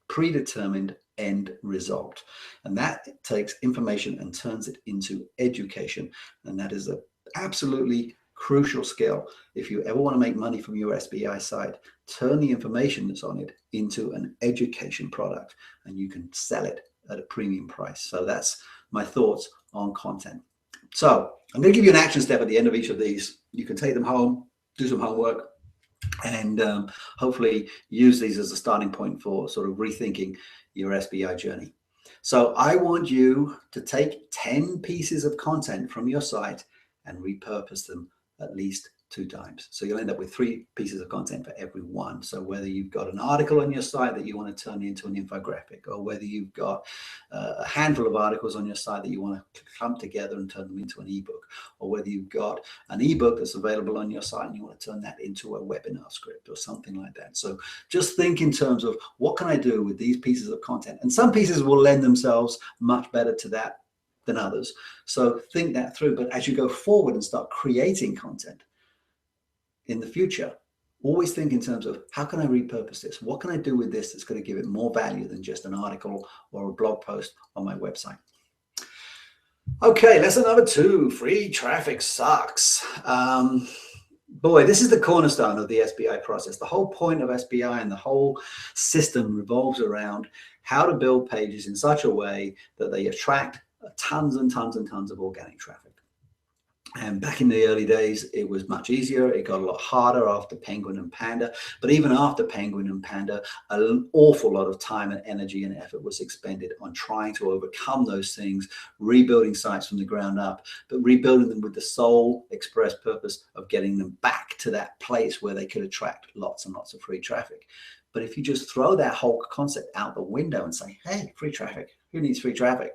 predetermined end result. And that takes information and turns it into education. And that is an absolutely crucial skill. If you ever want to make money from your SBI site, turn the information that's on it into an education product and you can sell it at a premium price. So that's my thoughts on content. So I'm going to give you an action step at the end of each of these. You can take them home, do some homework, and hopefully use these as a starting point for sort of rethinking your SBI journey. So I want you to take 10 pieces of content from your site and repurpose them at least 2 times. So you'll end up with 3 pieces of content for every one. So whether you've got an article on your site that you want to turn into an infographic, or whether you've got a handful of articles on your site that you want to clump together and turn them into an ebook, or whether you've got an ebook that's available on your site and you want to turn that into a webinar script or something like that. So just think in terms of what can I do with these pieces of content? And some pieces will lend themselves much better to that than others. So think that through. But as you go forward and start creating content in the future, always think in terms of how can I repurpose this? What can I do with this that's going to give it more value than just an article or a blog post on my website? Okay, lesson number 2, free traffic sucks. Boy, this is the cornerstone of the SBI process. The whole point of SBI and the whole system revolves around how to build pages in such a way that they attract tons and tons and tons of organic traffic. And back in the early days, it was much easier. It got a lot harder after Penguin and Panda. But even after Penguin and Panda, an awful lot of time and energy and effort was expended on trying to overcome those things, rebuilding sites from the ground up, but rebuilding them with the sole express purpose of getting them back to that place where they could attract lots and lots of free traffic. But if you just throw that whole concept out the window and say, hey, free traffic, who needs free traffic?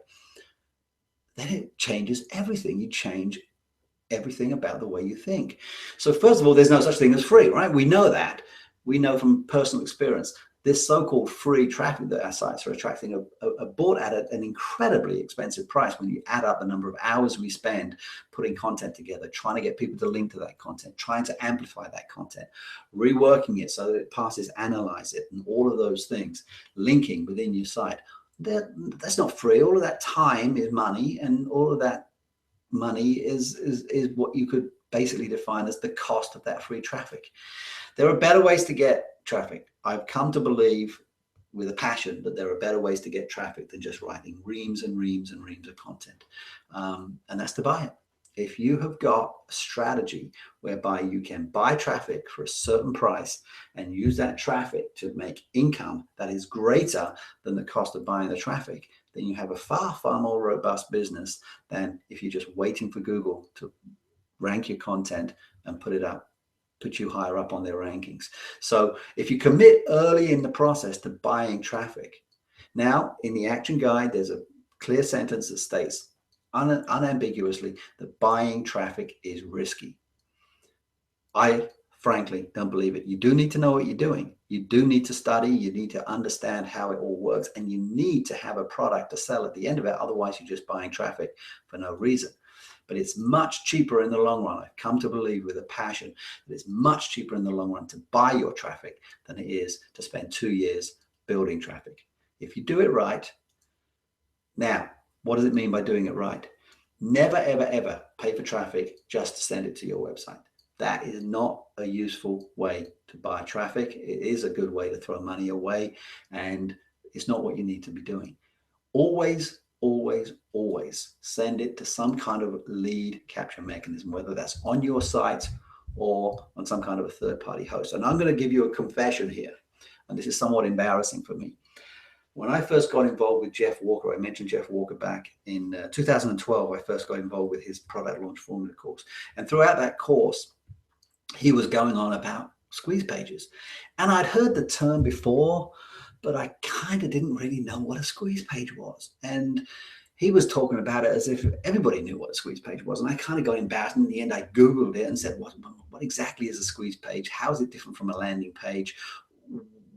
Then it changes everything. You change everything about the way you think. So first of all, there's no such thing as free, right? We know that. We know from personal experience, this so-called free traffic that our sites are attracting are bought at an incredibly expensive price when you add up the number of hours we spend putting content together, trying to get people to link to that content, trying to amplify that content, reworking it so that it passes analyze it, and all of those things, linking within your site. That's not free. All of that time is money, and all of that money is what you could basically define as the cost of that free traffic. There are better ways to get traffic. I've come to believe with a passion that there are better ways to get traffic than just writing reams and reams and reams of content. And that's to buy it. If you have got a strategy whereby you can buy traffic for a certain price and use that traffic to make income that is greater than the cost of buying the traffic, then you have a far, far more robust business than if you're just waiting for Google to rank your content and put you higher up on their rankings. So if you commit early in the process to buying traffic, now in the action guide, there's a clear sentence that states unambiguously that buying traffic is risky. I frankly don't believe it. You do need to know what you're doing. You do need to study. You need to understand how it all works, and you need to have a product to sell at the end of it. Otherwise, you're just buying traffic for no reason. But it's much cheaper in the long run. I've come to believe with a passion that it's much cheaper in the long run to buy your traffic than it is to spend 2 years building traffic. If you do it right. Now, What does it mean by doing it right? Never, ever, ever pay for traffic just to send it to your website. That is not a useful way to buy traffic. It is a good way to throw money away, and it's not what you need to be doing. Always, always, always send it to some kind of lead capture mechanism, whether that's on your site or on some kind of a third-party host. And I'm going to give you a confession here, and this is somewhat embarrassing for me. When I first got involved with Jeff Walker, I mentioned Jeff Walker back in 2012, I first got involved with his product launch formula course. And throughout that course, he was going on about squeeze pages. And I'd heard the term before, but I kind of didn't really know what a squeeze page was. And he was talking about it as if everybody knew what a squeeze page was. And I kind of got embarrassed. In the end, I Googled it and said, what exactly is a squeeze page? How is it different from a landing page?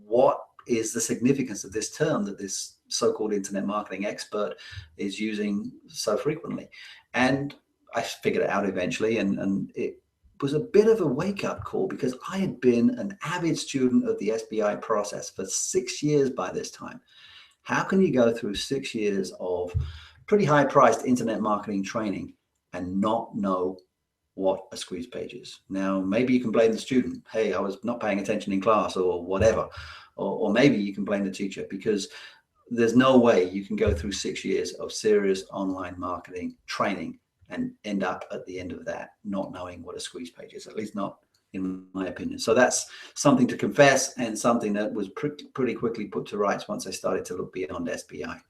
What is the significance of this term that this so-called internet marketing expert is using so frequently? And I figured it out eventually, and it was a bit of a wake-up call, because I had been an avid student of the SBI process for 6 years by this time. How can you go through 6 years of pretty high-priced internet marketing training and not know what a squeeze page is? Now, maybe you can blame the student. Hey, I was not paying attention in class, or whatever. Or maybe you can blame the teacher, because there's no way you can go through 6 years of serious online marketing training and end up at the end of that not knowing what a squeeze page is, at least not in my opinion. So that's something to confess, and something that was pretty quickly put to rights once I started to look beyond SBI.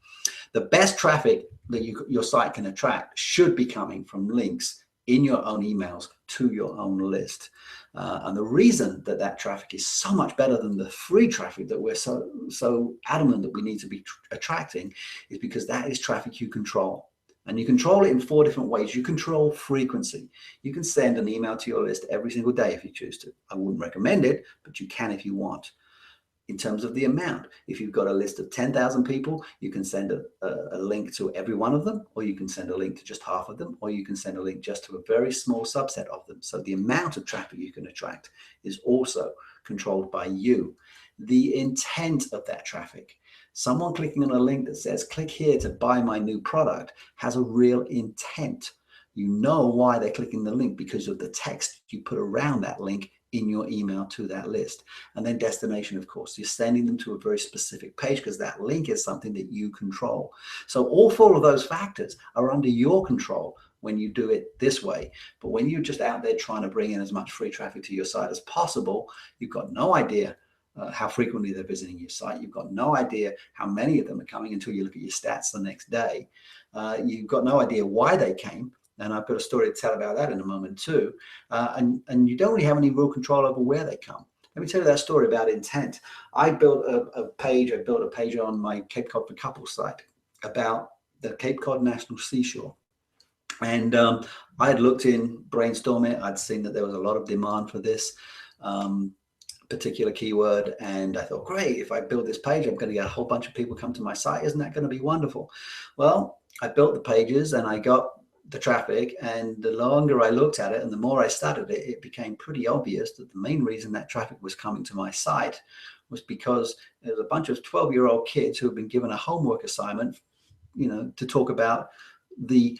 The best traffic that your site can attract should be coming from links in your own emails to your own list. And the reason that that traffic is so much better than the free traffic that we're so adamant that we need to be attracting is because that is traffic you control. And you control it in 4 different ways. You control frequency. You can send an email to your list every single day if you choose to. I wouldn't recommend it, but you can if you want. In terms of the amount, if you've got a list of 10,000 people, you can send a link to every one of them, or you can send a link to just half of them, or you can send a link just to a very small subset of them. So the amount of traffic you can attract is also controlled by you. The intent of that traffic. Someone clicking on a link that says, click here to buy my new product, has a real intent. You know why they're clicking the link, because of the text you put around that link in your email to that list. And then destination, of course, you're sending them to a very specific page, because that link is something that you control. So all 4 of those factors are under your control when you do it this way. But when you're just out there trying to bring in as much free traffic to your site as possible, you've got no idea how frequently they're visiting your site. You've got no idea how many of them are coming until you look at your stats the next day. You've got no idea why they came. And I've got a story to tell about that in a moment too. And you don't really have any real control over where they come. Let me tell you that story about intent. I built a page on my Cape Cod for Couples site about the Cape Cod National Seashore. And I had looked in, brainstormed it. I'd seen that there was a lot of demand for this particular keyword. And I thought, great, if I build this page, I'm going to get a whole bunch of people come to my site. Isn't that going to be wonderful? Well, I built the pages and I got the traffic, and the longer I looked at it and the more I studied it, it became pretty obvious that the main reason that traffic was coming to my site was because there's a bunch of 12-year-old kids who have been given a homework assignment, to talk about the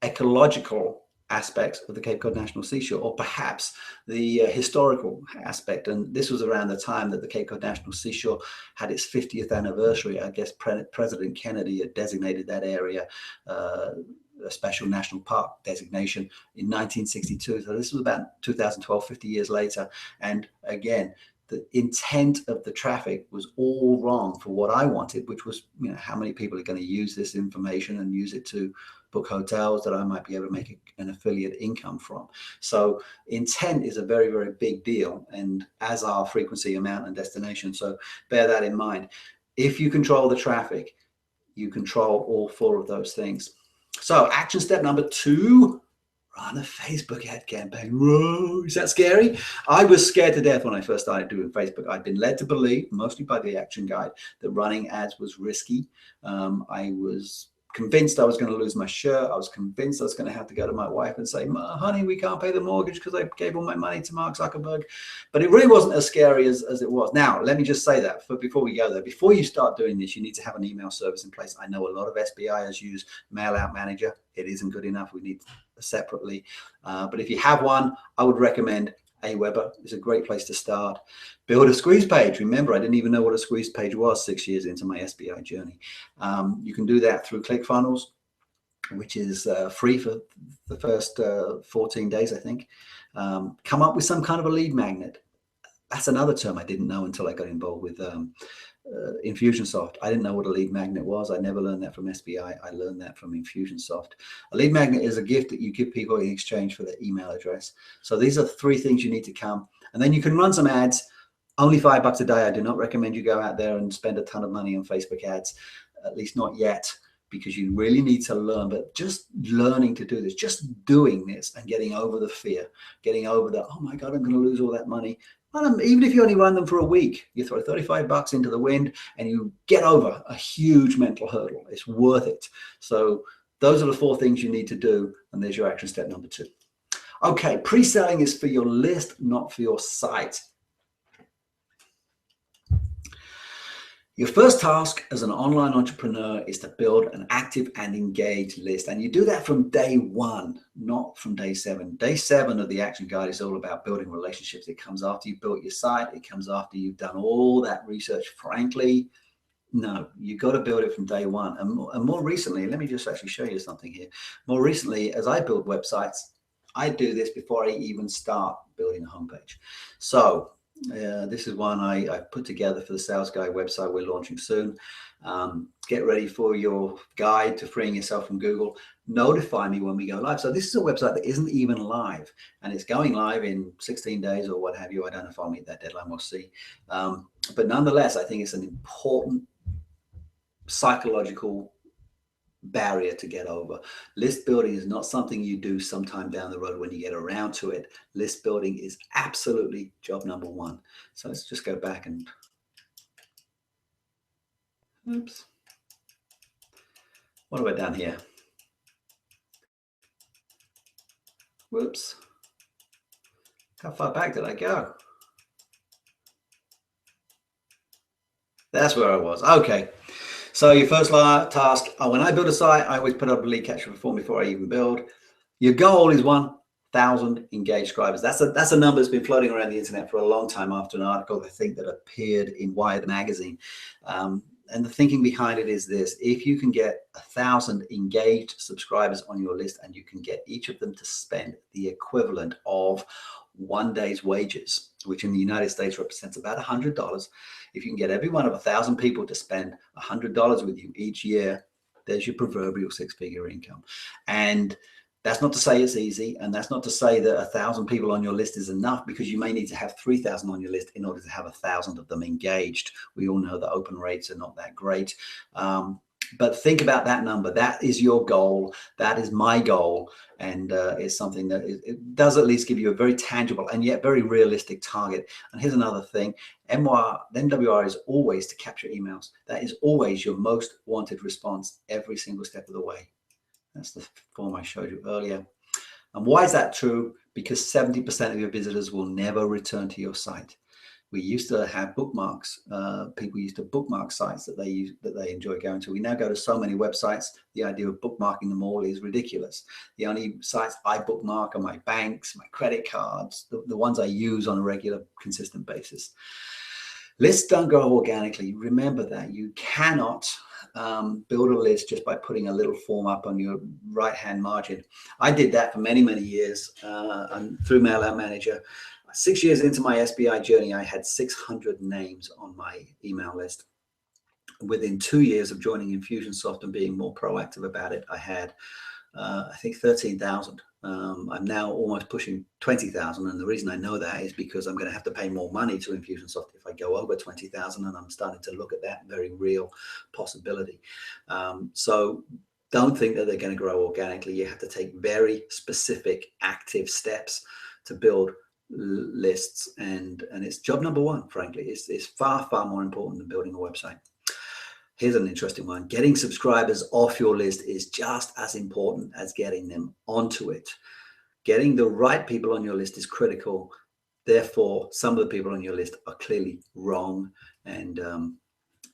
ecological aspects of the Cape Cod National Seashore, or perhaps the historical aspect. And this was around the time that the Cape Cod National Seashore had its 50th anniversary. I guess President Kennedy had designated that area a special national park designation in 1962. So this was about 2012, 50 years later. And again, the intent of the traffic was all wrong for what I wanted, which was, how many people are going to use this information and use it to book hotels that I might be able to make an affiliate income from. So intent is a very, very big deal, and as are frequency, amount, and destination. So bear that in mind. If you control the traffic, you control all 4 of those things. So action step number 2, run a Facebook ad campaign. Whoa, is that scary? I was scared to death when I first started doing Facebook. I'd been led to believe, mostly by the action guide, that running ads was risky. I was convinced I was going to lose my shirt. I was convinced I was going to have to go to my wife and say, honey, we can't pay the mortgage because I gave all my money to Mark Zuckerberg. But it really wasn't as scary as it was. Now, let me just say that before we go there, before you start doing this, you need to have an email service in place. I know a lot of SBIs use Mail Out Manager. It isn't good enough. We need separately. But if you have one, I would recommend Aweber. Is a great place to start. Build a squeeze page. Remember, I didn't even know what a squeeze page was 6 years into my SBI journey. You can do that through ClickFunnels, which is free for the first 14 days, I think. Come up with some kind of a lead magnet. That's another term I didn't know until I got involved with Infusionsoft. I didn't know what a lead magnet was. I never learned that from SBI. I learned that from Infusionsoft. A lead magnet is a gift that you give people in exchange for their email address. So these are 3 things you need to come. And then you can run some ads. Only $5 a day. I do not recommend you go out there and spend a ton of money on Facebook ads, at least not yet, because you really need to learn. But just learning to do this, just doing this and getting over the fear, getting over the, oh my God, I'm going to lose all that money. Even if you only run them for a week, you throw $35 into the wind and you get over a huge mental hurdle. It's worth it. So those are the 4 things you need to do. And there's your action step number 2. Okay, pre-selling is for your list, not for your site. Your first task as an online entrepreneur is to build an active and engaged list. And you do that from day 1, not from day 7. Day 7 of the action guide is all about building relationships. It comes after you've built your site. It comes after you've done all that research. Frankly, no, you've got to build it from day 1. And more recently, let me just actually show you something here. More recently, as I build websites, I do this before I even start building a homepage. So this is one I put together for the Sales Guy website we're launching soon. Get ready for your guide to freeing yourself from Google. Notify me when we go live. So this is a website that isn't even live, and it's going live in 16 days or what have you. I don't know if I'll meet that deadline. We'll see. But nonetheless, I think it's an important psychological barrier to get over. List building is not something you do sometime down the road when you get around to it. List building is absolutely job number 1. So let's just go back and oops. What have I done here? Whoops. How far back did I go? That's where I was. Okay. So your first task, when I build a site, I always put up a lead capture form before I even build. Your goal is 1,000 engaged subscribers. That's a number that's been floating around the internet for a long time after an article, I think, that appeared in Wired magazine. And the thinking behind it is this: if you can get 1,000 engaged subscribers on your list and you can get each of them to spend the equivalent of 1 day's wages, which in the United States represents about $100. If you can get every one of 1,000 people to spend $100 with you each year, there's your proverbial 6-figure income. And that's not to say it's easy, and that's not to say that 1,000 people on your list is enough, because you may need to have 3,000 on your list in order to have 1,000 of them engaged. We all know that open rates are not that great. But think about that number. That is your goal. That is my goal. And it's something that it does at least give you a very tangible and yet very realistic target. And here's another thing. MWR is always to capture emails. That is always your most wanted response every single step of the way. That's the form I showed you earlier. And why is that true? Because 70% of your visitors will never return to your site. We used to have bookmarks. People used to bookmark sites that they enjoy going to. We now go to so many websites. The idea of bookmarking them all is ridiculous. The only sites I bookmark are my banks, my credit cards, the ones I use on a regular, consistent basis. Lists don't grow organically. Remember that. You cannot build a list just by putting a little form up on your right-hand margin. I did that for many, many years and through Mail Out Manager. 6 years into my SBI journey, I had 600 names on my email list. Within 2 years of joining Infusionsoft and being more proactive about it, I had, I think, 13,000. I'm now almost pushing 20,000. And the reason I know that is because I'm going to have to pay more money to Infusionsoft if I go over 20,000. And I'm starting to look at that very real possibility. So don't think that they're going to grow organically. You have to take very specific active steps to build lists, and it's job number 1. Frankly, it's far more important than building a website. Here's an interesting one. Getting subscribers off your list is just as important as getting them onto it. Getting the right people on your list is critical. Therefore, some of the people on your list are clearly wrong. And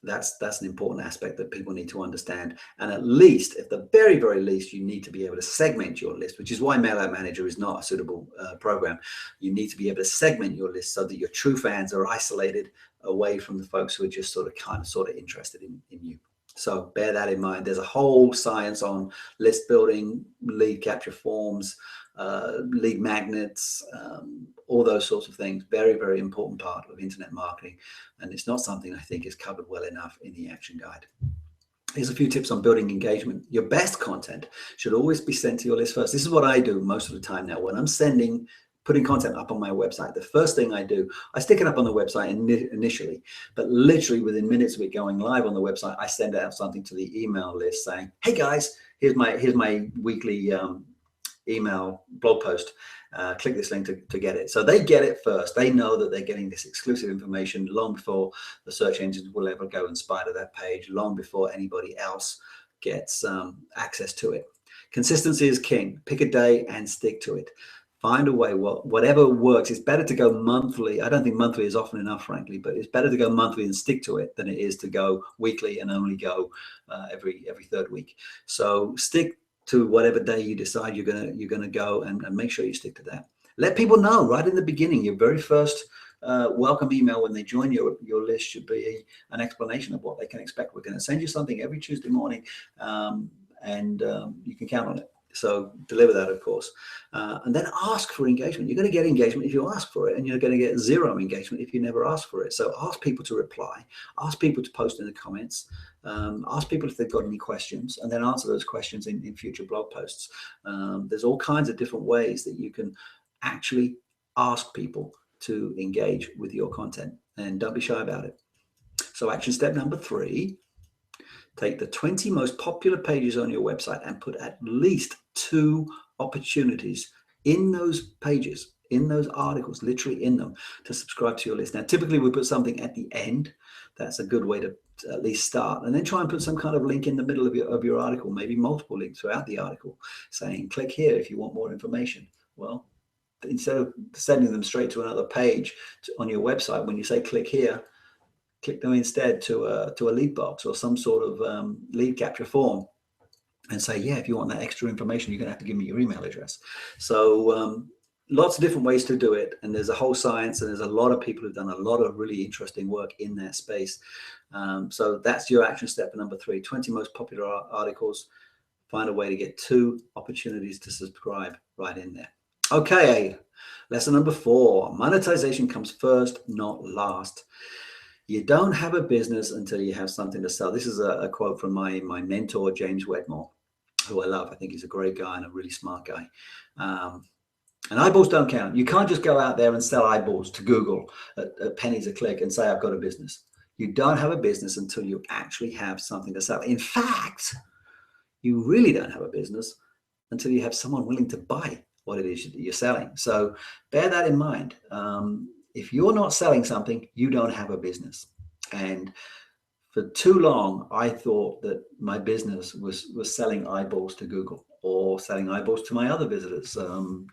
that's an important aspect that people need to understand. And at least, at the very, very least, you need to be able to segment your list, which is why Mailout Manager is not a suitable program. You need to be able to segment your list so that your true fans are isolated away from the folks who are just sort of interested in you. So bear that in mind. There's a whole science on list building, lead capture forms, lead magnets, all those sorts of things. Very, very important part of internet marketing. And it's not something I think is covered well enough in the action guide. Here's a few tips on building engagement. Your best content should always be sent to your list first. This is what I do most of the time now. When I'm putting content up on my website, the first thing I do, I stick it up on the website initially, but literally within minutes of it going live on the website, I send out something to the email list saying, hey guys, here's my weekly email blog post. Click this link to get it. So they get it first. They know that they're getting this exclusive information long before the search engines will ever go and spider that page, long before anybody else gets access to it. Consistency is king. Pick a day and stick to it. Find a way, whatever works. It's better to go monthly. I don't think monthly is often enough, frankly, but it's better to go monthly and stick to it than it is to go weekly and only go every third week. So stick to whatever day you decide you're gonna go, and make sure you stick to that. Let people know right in the beginning. Your very first welcome email when they join your list should be an explanation of what they can expect. We're going to send you something every Tuesday morning, and you can count on it. So deliver that, of course, and then ask for engagement. You're going to get engagement if you ask for it, and you're going to get zero engagement if you never ask for it. So ask people to reply, ask people to post in the comments, ask people if they've got any questions, and then answer those questions in future blog posts. There's all kinds of different ways that you can actually ask people to engage with your content, and don't be shy about it. So action step number 3. Take the 20 most popular pages on your website and put at least 2 opportunities in those pages, in those articles, literally in them, to subscribe to your list. Now, typically we put something at the end. That's a good way to at least start, and then try and put some kind of link in the middle of your article, maybe multiple links throughout the article saying, click here if you want more information. Well, instead of sending them straight to another page on your website, when you say click here, click them instead to a lead box or some sort of lead capture form, and say, yeah, if you want that extra information, you're going to have to give me your email address. So lots of different ways to do it, and there's a whole science, and there's a lot of people who've done a lot of really interesting work in that space. So that's your action step number 3. 20 most popular articles. Find a way to get 2 opportunities to subscribe right in there. Okay, lesson number 4. Monetization comes first, not last. You don't have a business until you have something to sell. This is a quote from my mentor, James Wedmore, who I love. I think he's a great guy and a really smart guy. And eyeballs don't count. You can't just go out there and sell eyeballs to Google at pennies a click and say, I've got a business. You don't have a business until you actually have something to sell. In fact, you really don't have a business until you have someone willing to buy what it is that you're selling. So bear that in mind. If you're not selling something, you don't have a business. And for too long, I thought that my business was selling eyeballs to Google or selling eyeballs to my other visitors, to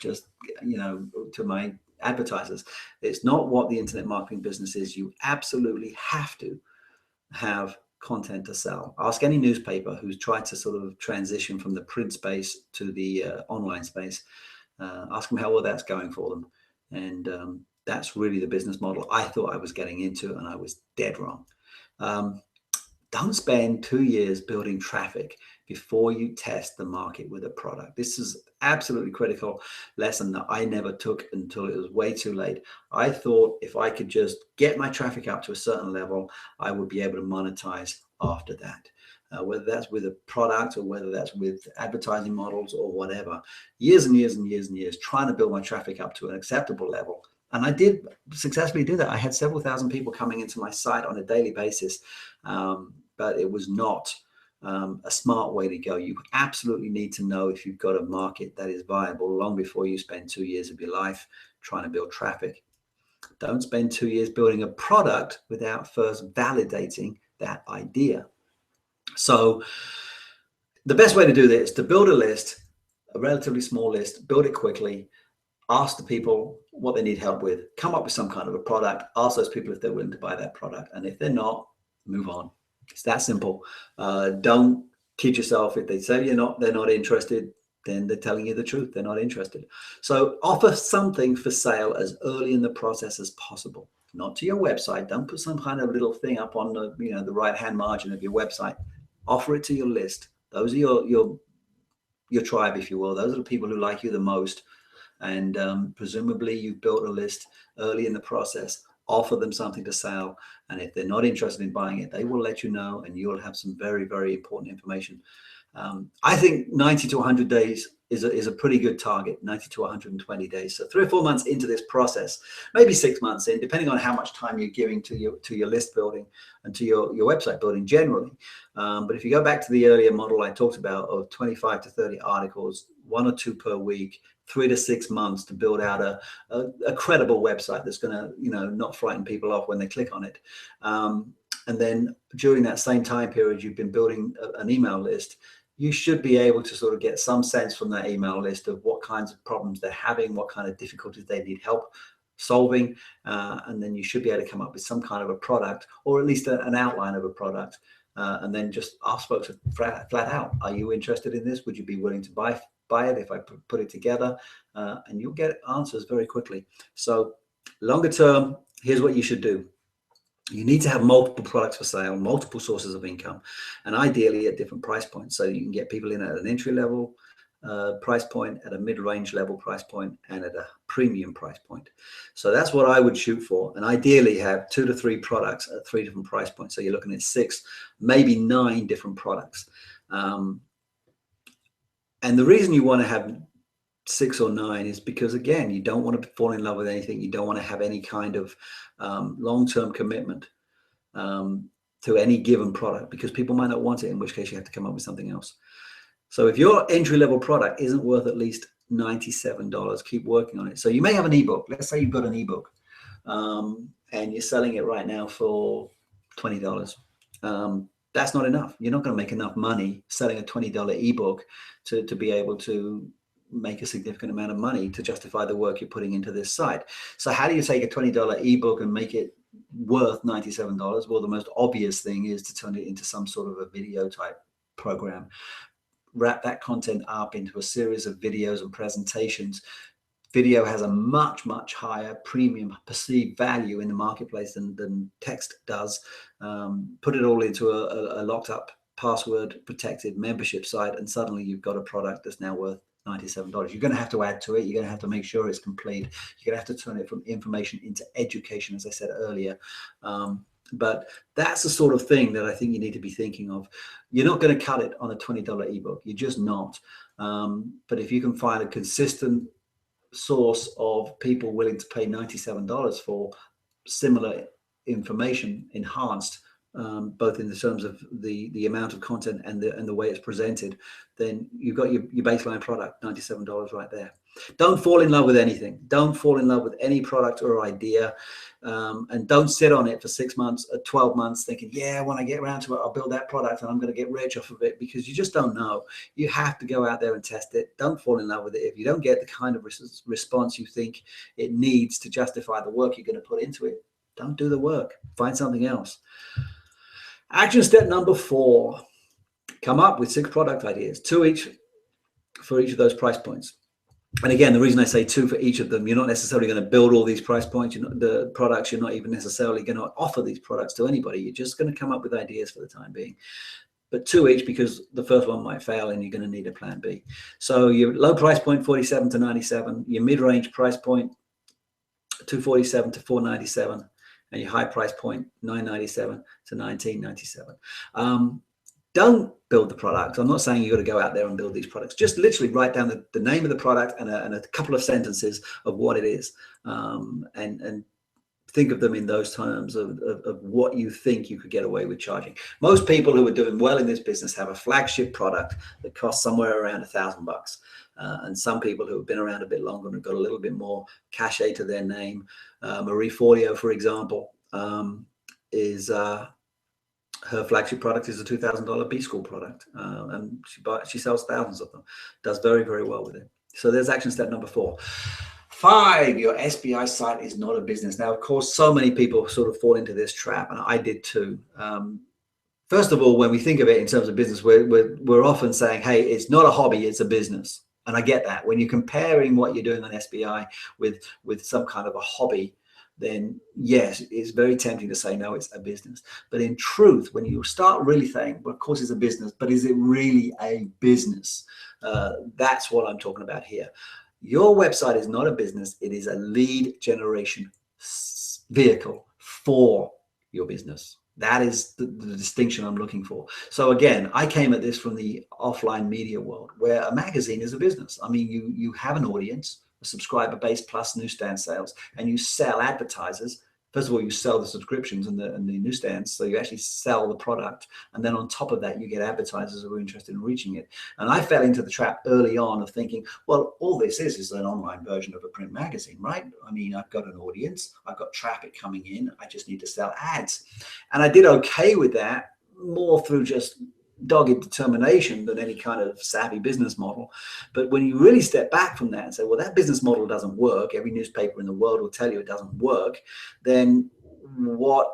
my advertisers. It's not what the internet marketing business is. You absolutely have to have content to sell. Ask any newspaper who's tried to sort of transition from the print space to the online space. Ask them how well that's going for them. And that's really the business model I thought I was getting into, and I was dead wrong. Don't spend 2 years building traffic before you test the market with a product. This is absolutely critical lesson that I never took until it was way too late. I thought if I could just get my traffic up to a certain level, I would be able to monetize after that. Whether that's with a product or whether that's with advertising models or whatever. Years and years and years and years trying to build my traffic up to an acceptable level. And I did successfully do that. I had several thousand people coming into my site on a daily basis, but it was not a smart way to go. You absolutely need to know if you've got a market that is viable long before you spend 2 years of your life trying to build traffic. Don't spend 2 years building a product without first validating that idea. So the best way to do this is to build a list, a relatively small list, build it quickly, ask the people what they need help with, come up with some kind of a product, ask those people if they're willing to buy that product. And if they're not, move on. It's that simple. Don't kid yourself. If they say they're not interested, then they're telling you the truth. They're not interested. So offer something for sale as early in the process as possible. Not to your website. Don't put some kind of little thing up on the right-hand margin of your website. Offer it to your list. Those are your tribe, if you will. Those are the people who like you the most. And presumably you built a list early in the process. Offer them something to sell, and if they're not interested in buying it, they will let you know, and you'll have some very, very important information. I think 90 to 100 days is a pretty good target, 90 to 120 days. So 3 or 4 months into this process, maybe 6 months in, depending on how much time you're giving to your list building and to your website building generally. But if you go back to the earlier model I talked about of 25 to 30 articles, 1 or 2 per week, 3 to 6 months to build out a credible website that's going to not frighten people off when they click on it. And then during that same time period, you've been building an email list. You should be able to sort of get some sense from that email list of what kinds of problems they're having, what kind of difficulties they need help solving, and then you should be able to come up with some kind of a product, or at least an outline of a product, and then just ask folks flat out, are you interested in this? Would you be willing to buy it if I put it together? And you'll get answers very quickly. So longer term, here's what you should do. You need to have multiple products for sale, multiple sources of income, and ideally at different price points. So you can get people in at an entry level price point, at a mid-range level price point, and at a premium price point. So that's what I would shoot for. And ideally have 2 to 3 products at 3 different price points. So you're looking at 6, maybe 9 different products. And the reason you want to have 6 or 9 is because, again, you don't want to fall in love with anything. You don't want to have any kind of long-term commitment to any given product, because people might not want it, in which case you have to come up with something else. So if your entry-level product isn't worth at least $97, keep working on it. So you may have an ebook. Let's say you've got an ebook and you're selling it right now for $20. That's not enough. You're not going to make enough money selling a $20 ebook to be able to make a significant amount of money to justify the work you're putting into this site. So how do you take a $20 ebook and make it worth $97? Well, the most obvious thing is to turn it into some sort of a video type program. Wrap that content up into a series of videos and presentations. Video has a much, much higher premium perceived value in the marketplace than text does. Put it all into a locked up, password protected membership site, and suddenly you've got a product that's now worth $97. You're going to have to add to it. You're going to have to make sure it's complete. You're going to have to turn it from information into education, as I said earlier. But that's the sort of thing that I think you need to be thinking of. You're not going to cut it on a $20 ebook. You're just not. But if you can find a consistent source of people willing to pay $97 for similar information enhanced, both in the terms of the amount of content and the way it's presented, then you've got your baseline product, $97 right there. Don't fall in love with anything. Don't fall in love with any product or idea, and don't sit on it for 6 months or 12 months thinking, yeah, when I get around to it, I'll build that product and I'm going to get rich off of it, because you just don't know. You have to go out there and test it. Don't fall in love with it. If you don't get the kind of response you think it needs to justify the work you're going to put into it, don't do the work. Find something else. Action step number 4, come up with 6 product ideas, 2 each for each of those price points. And again, the reason I say 2 for each of them, you're not necessarily going to build all these price points. The products, you're not even necessarily going to offer these products to anybody. You're just going to come up with ideas for the time being. But 2 each, because the first one might fail and you're going to need a plan B. So your low price point, 47 to 97, your mid-range price point, 247 to 497. And your high price point, $9.97 to $19.97. Don't build the product. I'm not saying you got to go out there and build these products. Just literally write down the name of the product and a couple of sentences of what it is, and think of them in those terms of what you think you could get away with charging. Most people who are doing well in this business have a flagship product that costs somewhere around $1,000. And some people who have been around a bit longer and have got a little bit more cachet to their name. Marie Forleo, for example, is Her flagship product is a $2,000 B School product, and she sells thousands of them. Does very, very well with it. So there's action step number 4. 5, your SBI site is not a business. Now, of course, so many people sort of fall into this trap, and I did too. First of all, when we think of it in terms of business, we're often saying, hey, it's not a hobby, it's a business. And I get that. When you're comparing what you're doing on SBI with some kind of a hobby, then yes, it's very tempting to say, no, it's a business. But in truth, when you start really saying, well, of course it's a business, but is it really a business? That's what I'm talking about here. Your website is not a business. It is a lead generation vehicle for your business. That is the distinction I'm looking for. So again, I came at this from the offline media world, where a magazine is a business. I mean, you have an audience, a subscriber base plus newsstand sales, and you sell advertisers. First of all, you sell the subscriptions and the newsstands, so you actually sell the product, and then on top of that, you get advertisers who are interested in reaching it. And I fell into the trap early on of thinking, well, all this is an online version of a print magazine, right? I mean, I've got an audience, I've got traffic coming in, I just need to sell ads. And I did okay with that, more through just dogged determination than any kind of savvy business model. But when you really step back from that and say, well, that business model doesn't work, every newspaper in the world will tell you it doesn't work, then what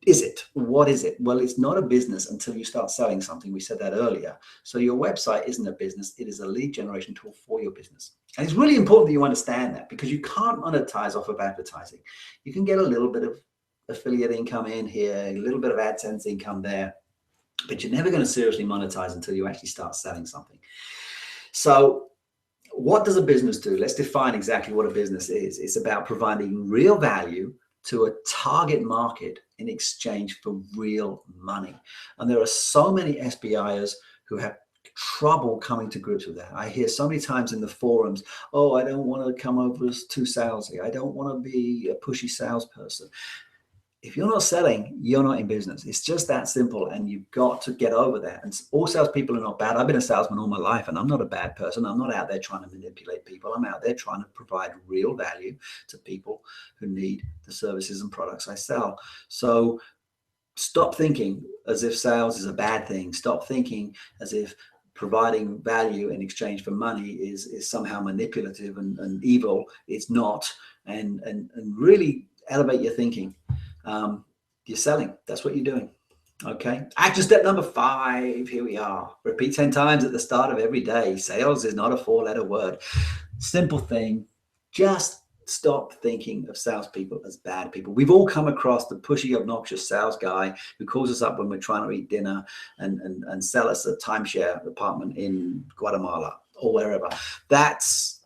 is it? What is it? Well, it's not a business until you start selling something. We said that earlier. So your website isn't a business. It is a lead generation tool for your business. And it's really important that you understand that, because you can't monetize off of advertising. You can get a little bit of affiliate income in here, a little bit of AdSense income there, but you're never going to seriously monetize until you actually start selling something. So what does a business do? Let's define exactly what a business is. It's about providing real value to a target market in exchange for real money. And there are so many SBIers who have trouble coming to grips with that. I hear so many times in the forums, oh, I don't want to come over as too salesy. I don't want to be a pushy salesperson. If you're not selling, you're not in business. It's just that simple, and you've got to get over that. And all salespeople are not bad. I've been a salesman all my life, and I'm not a bad person. I'm not out there trying to manipulate people. I'm out there trying to provide real value to people who need the services and products I sell. So stop thinking as if sales is a bad thing. Stop thinking as if providing value in exchange for money is somehow manipulative and evil. It's not. And really elevate your thinking. You're selling. That's what you're doing. Okay. Action step number 5. Here we are. Repeat 10 times at the start of every day. Sales is not a 4-letter word. Simple thing. Just stop thinking of salespeople as bad people. We've all come across the pushy, obnoxious sales guy who calls us up when we're trying to eat dinner and sell us a timeshare apartment in Guatemala or wherever. That's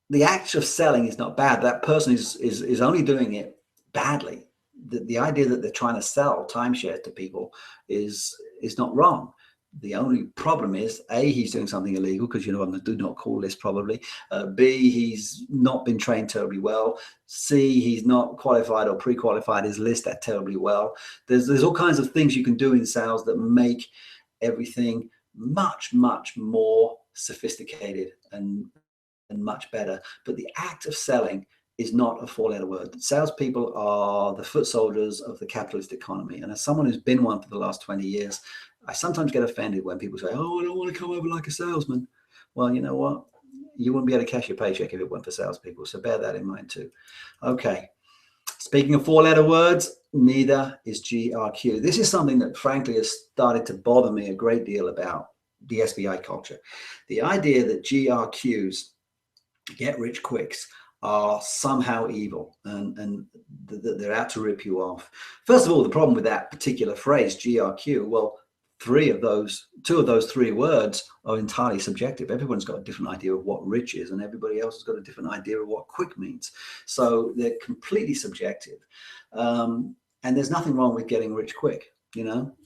the act of selling is not bad. That person is only doing it badly. The idea that they're trying to sell timeshare to people is not wrong. The only problem is, A, he's doing something illegal, because on the do not call list probably. B, he's not been trained terribly well. C, he's not qualified or pre-qualified his list that terribly well. There's all kinds of things you can do in sales that make everything much, much more sophisticated and much better. But the act of selling is not a 4-letter word. Salespeople are the foot soldiers of the capitalist economy. And as someone who's been one for the last 20 years, I sometimes get offended when people say, oh, I don't want to come over like a salesman. Well, you know what? You wouldn't be able to cash your paycheck if it weren't for salespeople. So bear that in mind too. Okay. Speaking of 4-letter words, neither is GRQ. This is something that frankly has started to bother me a great deal about the SBI culture. The idea that GRQs, get rich quicks, are somehow evil and they're out to rip you off. First of all, the problem with that particular phrase, GRQ, well, two of those 3 words are entirely subjective. Everyone's got a different idea of what rich is, and everybody else has got a different idea of what quick means. So they're completely subjective. And there's nothing wrong with getting rich quick.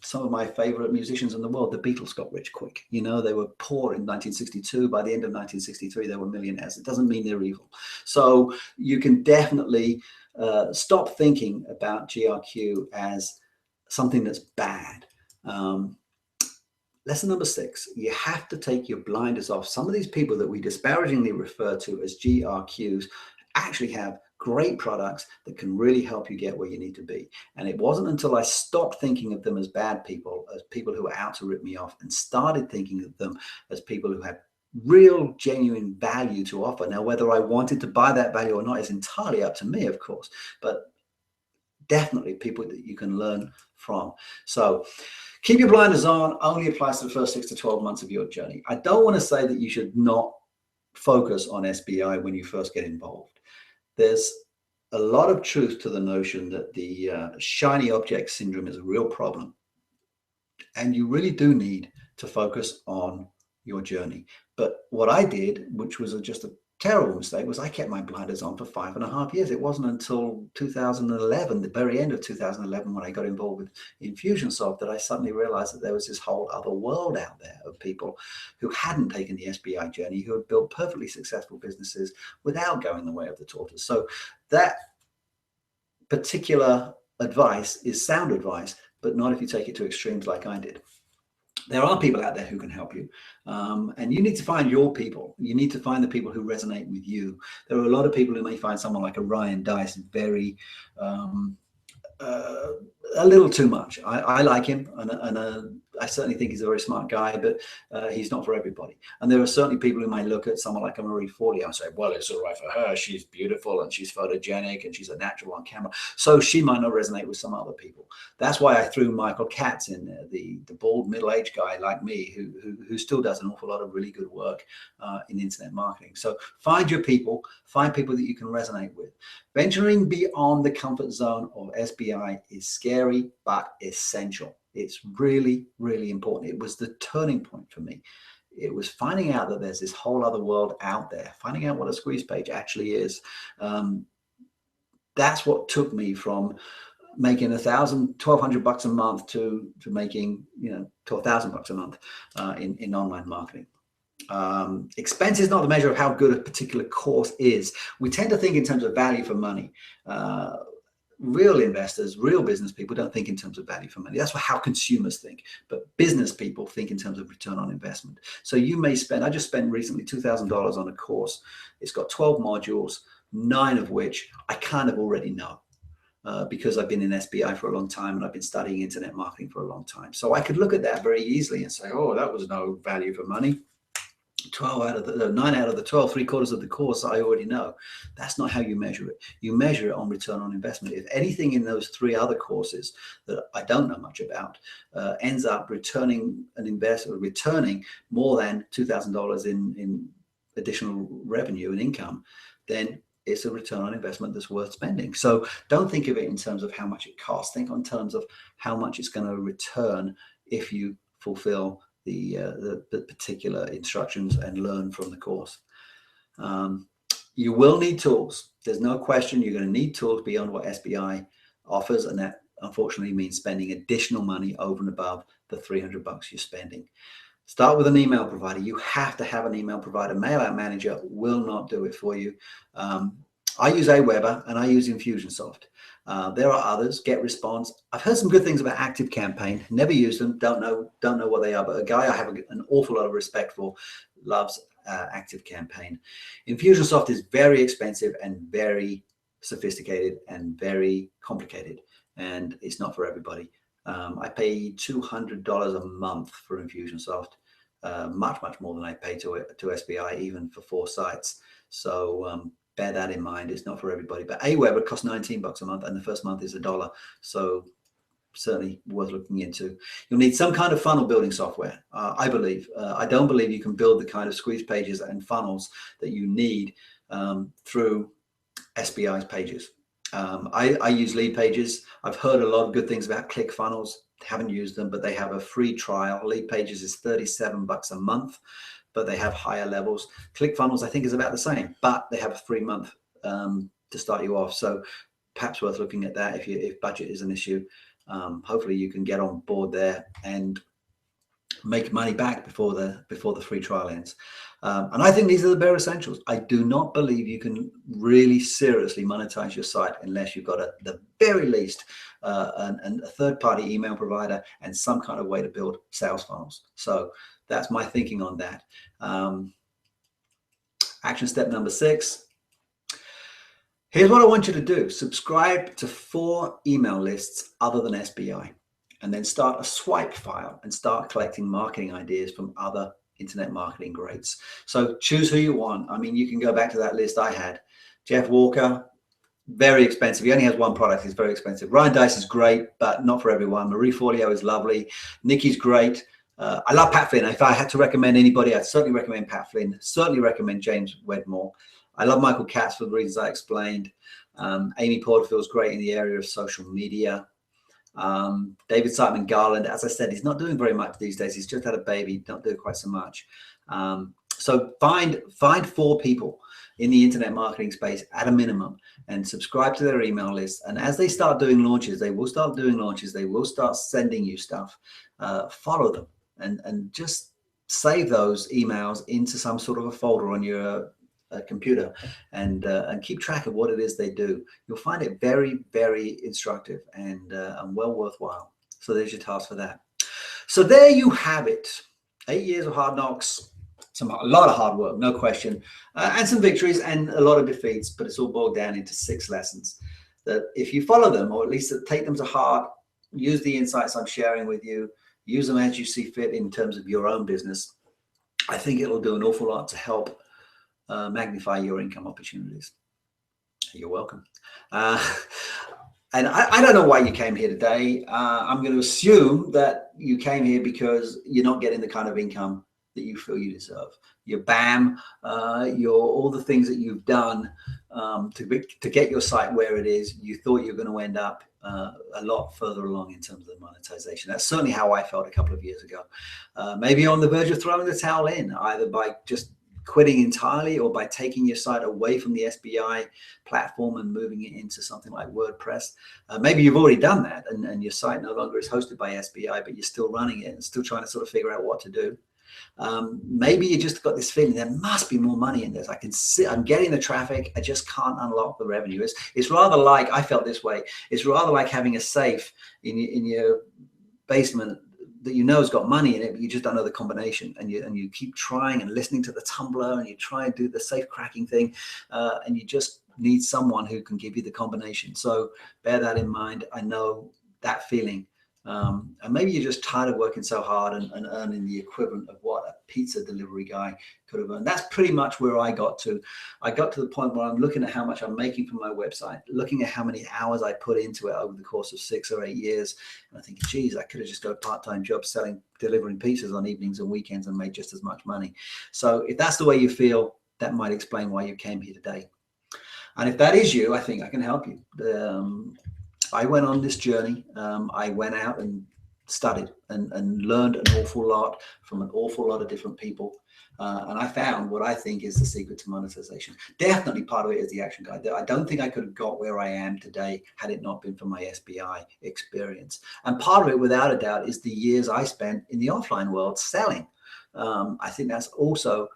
Some of my favorite musicians in the world, the Beatles, got rich quick. They were poor in 1962. By the end of 1963, they were millionaires. It doesn't mean they're evil. So you can definitely stop thinking about GRQ as something that's bad. Lesson number 6, you have to take your blinders off. Some of these people that we disparagingly refer to as GRQs actually have great products that can really help you get where you need to be. And it wasn't until I stopped thinking of them as bad people, as people who were out to rip me off, and started thinking of them as people who had real, genuine value to offer. Now, whether I wanted to buy that value or not is entirely up to me, of course, but definitely people that you can learn from. So keep your blinders on only applies to the first 6 to 12 months of your journey. I don't want to say that you should not focus on SBI when you first get involved. There's a lot of truth to the notion that the shiny object syndrome is a real problem. And you really do need to focus on your journey. But what I did, which was just a terrible mistake, was I kept my blinders on for 5.5 years. It wasn't until 2011, the very end of 2011, when I got involved with Infusionsoft, that I suddenly realized that there was this whole other world out there of people who hadn't taken the SBI journey, who had built perfectly successful businesses without going the way of the tortoise. So that particular advice is sound advice, but not if you take it to extremes like I did. There are people out there who can help you, and you need to find your people. You need to find the people who resonate with you. There are a lot of people who may find someone like a Ryan Deiss very a little too much. I like him, and I certainly think he's a very smart guy, but he's not for everybody. And there are certainly people who might look at someone like a Marie Forleo and say, well, it's all right for her. She's beautiful and she's photogenic and she's a natural on camera. So she might not resonate with some other people. That's why I threw Michael Katz in there, the bald middle-aged guy like me who still does an awful lot of really good work in internet marketing. So find your people, find people that you can resonate with. Venturing beyond the comfort zone of SBI is scary, but essential. It's really, really important. It was the turning point for me. It was finding out that there's this whole other world out there, finding out what a squeeze page actually is. That's what took me from making $1,200 a month to making, $12,000 a month in online marketing. Expense is not the measure of how good a particular course is. We tend to think in terms of value for money. Real investors, real business people don't think in terms of value for money. That's how consumers think. But business people think in terms of return on investment. So you may spend, I just spent recently $2,000 on a course. It's got 12 modules, 9 of which I kind of already know. Because I've been in SBI for a long time and I've been studying internet marketing for a long time. So I could look at that very easily and say, oh, that was no value for money. 9 out of the 12, 3/4 of the course I already know. That's not how you measure it. You measure it on return on investment. If anything in those 3 other courses that I don't know much about ends up returning more than $2,000 in additional revenue and income, then it's a return on investment that's worth spending. So don't think of it in terms of how much it costs. Think in terms of how much it's going to return if you fulfill the particular instructions and learn from the course. You will need tools. There's no question you're going to need tools beyond what SBI offers, and that unfortunately means spending additional money over and above the $300 you're spending. Start with an email provider. You have to have an email provider. Mailout Manager will not do it for you. I use Aweber and I use Infusionsoft. There are others, GetResponse. I've heard some good things about ActiveCampaign. Never used them. Don't know what they are. But a guy I have an awful lot of respect for loves ActiveCampaign. Infusionsoft is very expensive and very sophisticated and very complicated, and it's not for everybody. I pay $200 a month for Infusionsoft, much more than I pay to SBI, even for 4 sites. So bear that in mind. It's not for everybody. But Aweber costs $19 a month, and the first month is $1. So certainly worth looking into. You'll need some kind of funnel building software, I believe. I don't believe you can build the kind of squeeze pages and funnels that you need through SBI's pages. I use Lead Pages. I've heard a lot of good things about ClickFunnels. Haven't used them, but they have a free trial. Lead Pages is $37 a month, but they have higher levels. ClickFunnels, I think, is about the same, but they have a free month to start you off. So perhaps worth looking at that if budget is an issue. Hopefully you can get on board there and make money back before the free trial ends. And I think these are the bare essentials. I do not believe you can really seriously monetize your site unless you've got the very least a third-party email provider and some kind of way to build sales funnels. So that's my thinking on that. Action step number 6. Here's what I want you to do. Subscribe to 4 email lists other than SBI, and then start a swipe file and start collecting marketing ideas from other internet marketing greats. So choose who you want. I mean, you can go back to that list I had. Jeff Walker, very expensive. He only has one product. He's very expensive. Ryan Dice is great, but not for everyone. Marie Forleo is lovely. Nikki's great. I love Pat Flynn. If I had to recommend anybody, I'd certainly recommend Pat Flynn. Certainly recommend James Wedmore. I love Michael Katz for the reasons I explained. Amy Porterfield's great in the area of social media. David Simon Garland, as I said, he's not doing very much these days. He's just had a baby, not doing quite so much. So find 4 people in the internet marketing space at a minimum and subscribe to their email list. And as they start doing launches, they will start doing launches. They will start sending you stuff. Follow them and just save those emails into some sort of a folder on your computer and keep track of what it is they do. You'll find it very, very instructive and well worthwhile. So there's your task for that. So there you have it. 8 years of hard knocks, a lot of hard work, no question, and some victories and a lot of defeats, but it's all boiled down into 6 lessons that if you follow them, or at least take them to heart, use the insights I'm sharing with you, use them as you see fit in terms of your own business, I think it'll do an awful lot to help magnify your income opportunities. You're welcome. And I don't know why you came here today. I'm going to assume that you came here because you're not getting the kind of income that you feel you deserve. Your BAM, all the things that you've done to get your site where it is, you thought you were going to end up a lot further along in terms of the monetization. That's certainly how I felt a couple of years ago. Maybe on the verge of throwing the towel in, either by just quitting entirely or by taking your site away from the SBI platform and moving it into something like WordPress. Maybe you've already done that and your site no longer is hosted by SBI, but you're still running it and still trying to sort of figure out what to do. Maybe you just got this feeling there must be more money in this. I can see I'm getting the traffic, I just can't unlock the revenue. It's rather like, I felt this way, it's rather like having a safe in your basement that you know has got money in it, but you just don't know the combination, and you keep trying and listening to the Tumblr, and you try and do the safe cracking thing, and you just need someone who can give you the combination. So bear that in mind. I know that feeling. And maybe you're just tired of working so hard and earning the equivalent of what a pizza delivery guy could have earned. That's pretty much where I got to. I got to the point where I'm looking at how much I'm making from my website, looking at how many hours I put into it over the course of 6 or 8 years. And I think, geez, I could have just got a part-time job delivering pizzas on evenings and weekends and made just as much money. So if that's the way you feel, that might explain why you came here today. And if that is you, I think I can help you. I went on this journey. I went out and studied and learned an awful lot from an awful lot of different people. And I found what I think is the secret to monetization. Definitely part of it is the action guide. I don't think I could have got where I am today had it not been for my SBI experience. And part of it, without a doubt, is the years I spent in the offline world selling. I think that's also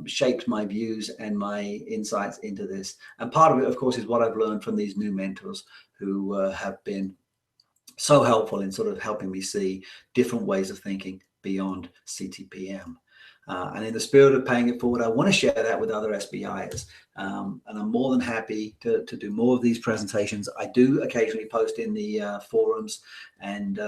shaped my views and my insights into this. And part of it, of course, is what I've learned from these new mentors who have been so helpful in sort of helping me see different ways of thinking beyond CTPM. And in the spirit of paying it forward, I want to share that with other SBIers. And I'm more than happy to do more of these presentations. I do occasionally post in the forums and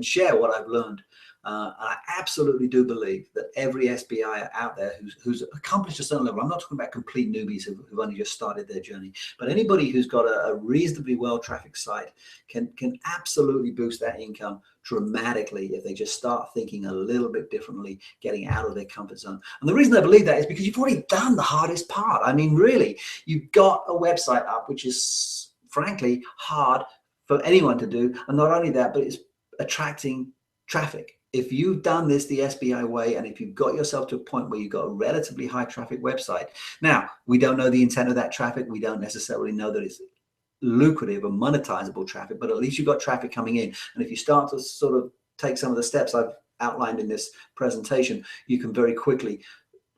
share what I've learned. I absolutely do believe that every SBI out there who's accomplished a certain level, I'm not talking about complete newbies who've only just started their journey, but anybody who's got a reasonably well-trafficked site can absolutely boost that income dramatically if they just start thinking a little bit differently, getting out of their comfort zone. And the reason I believe that is because you've already done the hardest part. I mean, really, you've got a website up, which is frankly hard for anyone to do. And not only that, but it's attracting traffic. If you've done this the SBI way, and if you've got yourself to a point where you've got a relatively high traffic website, now we don't know the intent of that traffic. We don't necessarily know that it's lucrative or monetizable traffic, but at least you've got traffic coming in. And if you start to sort of take some of the steps I've outlined in this presentation, you can very quickly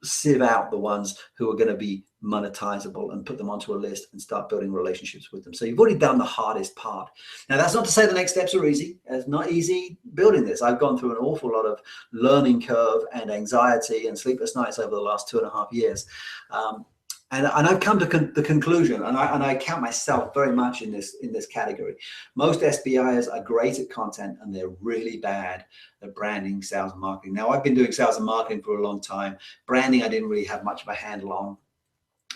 sieve out the ones who are going to be monetizable and put them onto a list and start building relationships with them. So you've already done the hardest part. Now, that's not to say the next steps are easy. It's not easy building this. I've gone through an awful lot of learning curve and anxiety and sleepless nights over the last 2.5 years. And I've come to the conclusion, and I count myself very much in this category. Most SBIs are great at content, and they're really bad at branding, sales, and marketing. Now, I've been doing sales and marketing for a long time. Branding, I didn't really have much of a handle on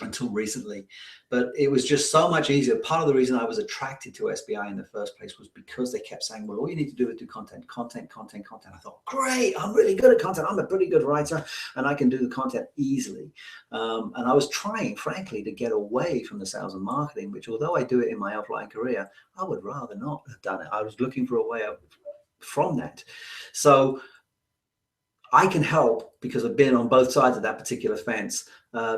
until recently, but it was just so much easier. Part of the reason I was attracted to SBI in the first place was because they kept saying, well, all you need to do is do content. I thought, great, I'm really good at content. I'm a pretty good writer and I can do the content easily. And I was trying, frankly, to get away from the sales and marketing, which, although I do it in my offline career, I would rather not have done it. I was looking for a way out from that. So I can help, because I've been on both sides of that particular fence.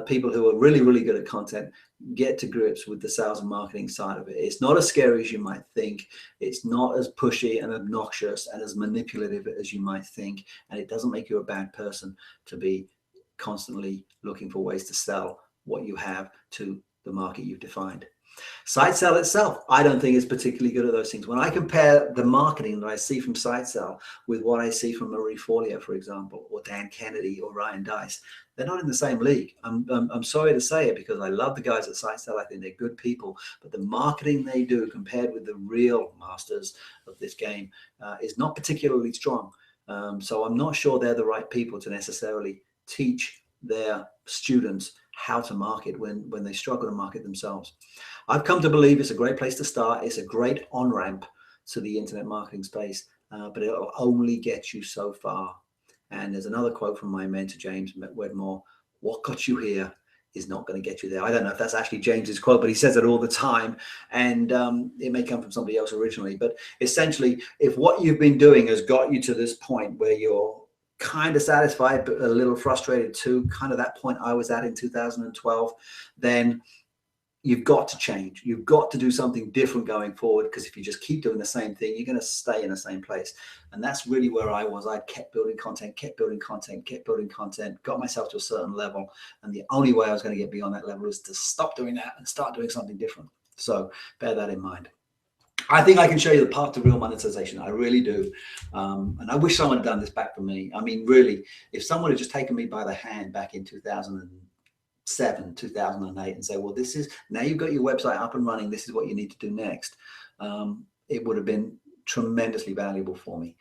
People who are really, really good at content get to grips with the sales and marketing side of it. It's not as scary as you might think. It's not as pushy and obnoxious and as manipulative as you might think. And it doesn't make you a bad person to be constantly looking for ways to sell what you have to the market you've defined. SiteSell itself, I don't think is particularly good at those things. When I compare the marketing that I see from SiteSell with what I see from Marie Forleo, for example, or Dan Kennedy or Ryan Deiss, they're not in the same league. I'm sorry to say it, because I love the guys at SiteSell. I think they're good people, but the marketing they do compared with the real masters of this game is not particularly strong. So I'm not sure they're the right people to necessarily teach their students how to market when they struggle to market themselves. I've come to believe it's a great place to start. It's a great on-ramp to the internet marketing space, but it'll only get you so far. And there's another quote from my mentor, James Wedmore: what got you here is not going to get you there. I don't know if that's actually James's quote, but he says it all the time. And it may come from somebody else originally, but essentially, if what you've been doing has got you to this point where you're kind of satisfied but a little frustrated too, kind of that point I was at in 2012, then you've got to change. You've got to do something different going forward, because if you just keep doing the same thing, you're going to stay in the same place. And that's really where I was. I kept building content, got myself to a certain level, and the only way I was going to get beyond that level is to stop doing that and start doing something different. So bear that in mind. I think I can show you the path to real monetization. I really do. And I wish someone had done this back for me. I mean, really, if someone had just taken me by the hand back in 2007, 2008 and say, well, this is, now you've got your website up and running, this is what you need to do next. It would have been tremendously valuable for me.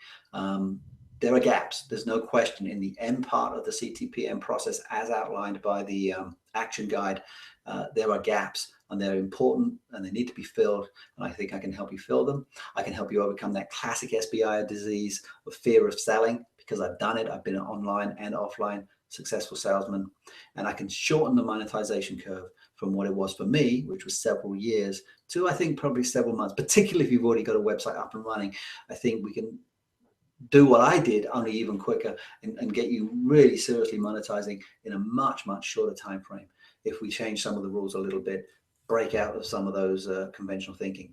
There are gaps, there's no question, in the M part of the CTPM process as outlined by the action guide. There are gaps, and they're important and they need to be filled. And I think I can help you fill them. I can help you overcome that classic SBI disease of fear of selling, because I've done it. I've been an online and offline successful salesman, and I can shorten the monetization curve from what it was for me, which was several years, to I think probably several months, particularly if you've already got a website up and running. I think we can do what I did, only even quicker, and get you really seriously monetizing in a much, much shorter time frame if we change some of the rules a little bit, break out of some of those conventional thinking.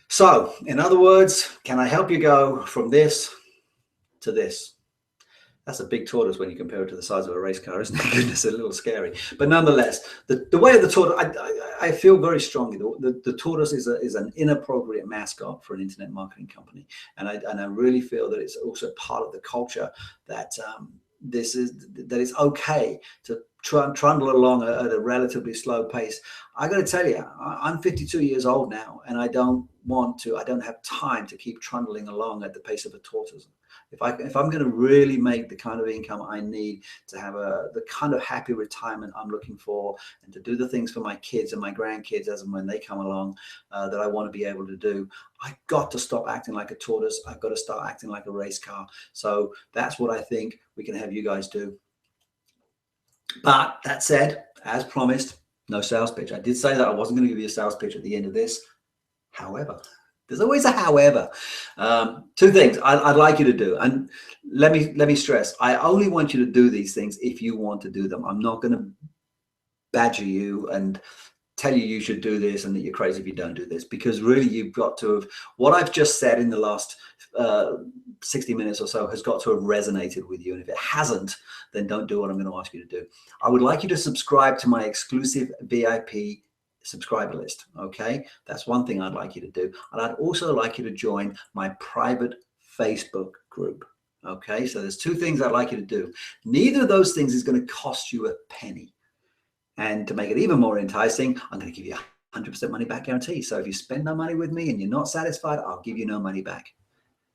So, in other words, can I help you go from this to this? That's a big tortoise when you compare it to the size of a race car, isn't it? Goodness, a little scary. But nonetheless, the way of the tortoise, I feel very strongly the tortoise is an inappropriate mascot for an internet marketing company. And I really feel that it's also part of the culture that that it's okay to trundle along at a relatively slow pace. I got to tell you, I'm 52 years old now, and I don't have time to keep trundling along at the pace of a tortoise. If I'm going to really make the kind of income I need to have the kind of happy retirement I'm looking for, and to do the things for my kids and my grandkids as and when they come along that I want to be able to do, I've got to stop acting like a tortoise. I've got to start acting like a race car. So that's what I think we can have you guys do. But that said, as promised, no sales pitch. I did say that I wasn't going to give you a sales pitch at the end of this. However, there's always a however. Two things I'd like you to do, and let me stress, I only want you to do these things if you want to do them. I'm not going to badger you and tell you should do this and that you're crazy if you don't do this, because really you've got to have, what I've just said in the last 60 minutes or so has got to have resonated with you. And if it hasn't, then don't do what I'm going to ask you to do. I would like you to subscribe to my exclusive VIP subscriber list. Okay, that's one thing I'd like you to do. And I'd also like you to join my private Facebook group. Okay, so there's two things I'd like you to do. Neither of those things is going to cost you a penny. And to make it even more enticing, I'm going to give you 100% money back guarantee. So if you spend no money with me and you're not satisfied, I'll give you no money back.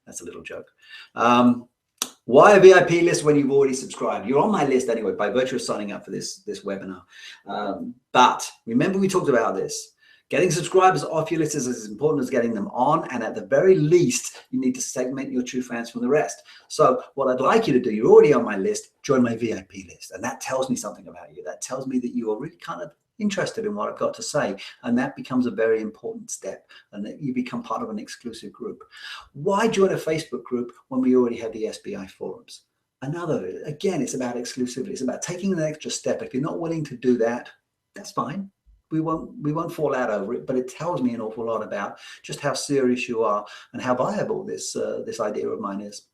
That's a little joke. Why a VIP list when you've already subscribed? You're on my list anyway by virtue of signing up for this webinar. But remember, we talked about this. Getting subscribers off your list is as important as getting them on. And at the very least, you need to segment your true fans from the rest. So what I'd like you to do, you're already on my list, join my VIP list. And that tells me something about you. That tells me that you are really kind of interested in what I've got to say. And that becomes a very important step, and that you become part of an exclusive group. Why join a Facebook group when we already have the SBI forums? Again, it's about exclusivity. It's about taking an extra step. If you're not willing to do that, that's fine. We won't fall out over it, but it tells me an awful lot about just how serious you are and how viable this idea of mine is.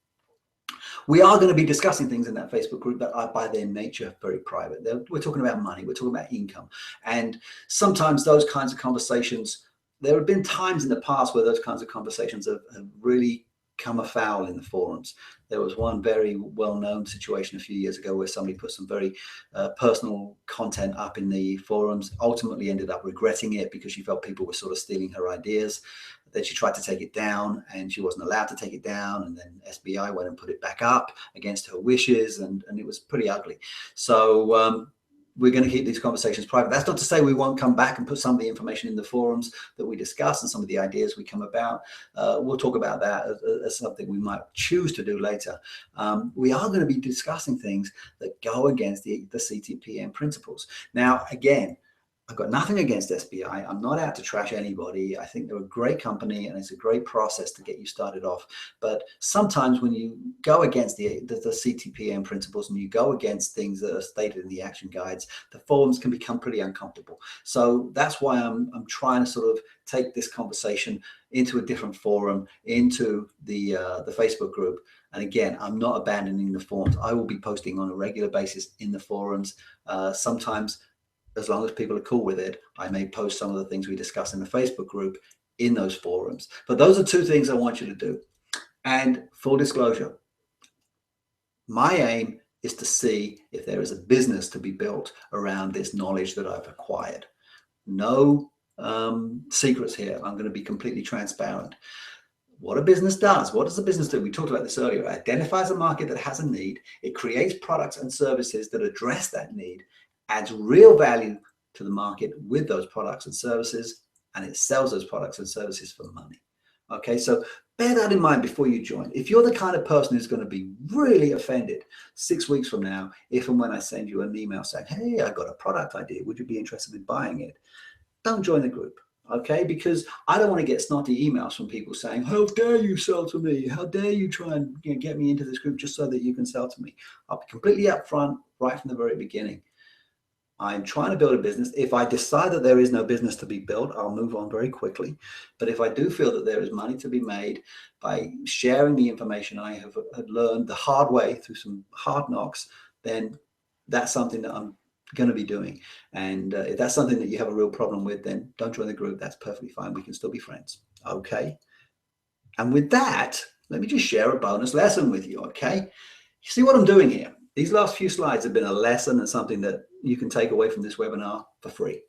We are going to be discussing things in that Facebook group that are by their nature very private. We're talking about money, we're talking about income. And sometimes those kinds of conversations, there have been times in the past where those kinds of conversations have really come afoul in the forums. There was one very well-known situation a few years ago where somebody put some very personal content up in the forums, ultimately ended up regretting it because she felt people were sort of stealing her ideas. Then she tried to take it down and she wasn't allowed to take it down. And then SBI went and put it back up against her wishes, and it was pretty ugly. So we're going to keep these conversations private. That's not to say we won't come back and put some of the information in the forums that we discuss and some of the ideas we come about. We'll talk about that as something we might choose to do later. We are going to be discussing things that go against the CTPM principles. Now, again, I've got nothing against SBI. I'm not out to trash anybody. I think they're a great company and it's a great process to get you started off. But sometimes when you go against the CTPM principles and you go against things that are stated in the action guides, the forums can become pretty uncomfortable. So that's why I'm trying to sort of take this conversation into a different forum, into the Facebook group. And again, I'm not abandoning the forums. I will be posting on a regular basis in the forums. Sometimes, as long as people are cool with it, I may post some of the things we discuss in the Facebook group in those forums. But those are two things I want you to do. And full disclosure, my aim is to see if there is a business to be built around this knowledge that I've acquired. No secrets here. I'm going to be completely transparent. What a business does, what does a business do? We talked about this earlier. It identifies a market that has a need. It creates products and services that address that need, adds real value to the market with those products and services, and it sells those products and services for money. Okay, so bear that in mind before you join. If you're the kind of person who's going to be really offended 6 weeks from now, if and when I send you an email saying, hey, I got a product idea, would you be interested in buying it? Don't join the group. Okay, because I don't want to get snotty emails from people saying, how dare you sell to me? How dare you try and get me into this group just so that you can sell to me? I'll be completely upfront right from the very beginning. I'm trying to build a business. If I decide that there is no business to be built, I'll move on very quickly. But if I do feel that there is money to be made by sharing the information I have learned the hard way through some hard knocks, then that's something that I'm going to be doing. And if that's something that you have a real problem with, then don't join the group. That's perfectly fine. We can still be friends. Okay. And with that, let me just share a bonus lesson with you. Okay. You see what I'm doing here? These last few slides have been a lesson and something that you can take away from this webinar for free.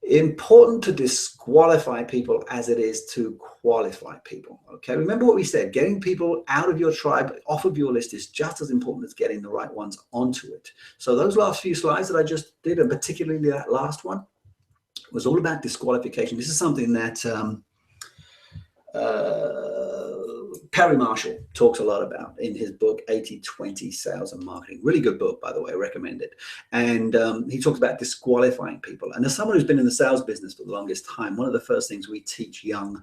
Important to disqualify people as it is to qualify people. Okay, remember what we said, getting people out of your tribe, off of your list is just as important as getting the right ones onto it. So those last few slides that I just did, and particularly that last one, was all about disqualification. This is something that Perry Marshall talks a lot about in his book 80-20 Sales and Marketing. Really good book, by the way, I recommend it. And he talks about disqualifying people. And as someone who's been in the sales business for the longest time, one of the first things we teach young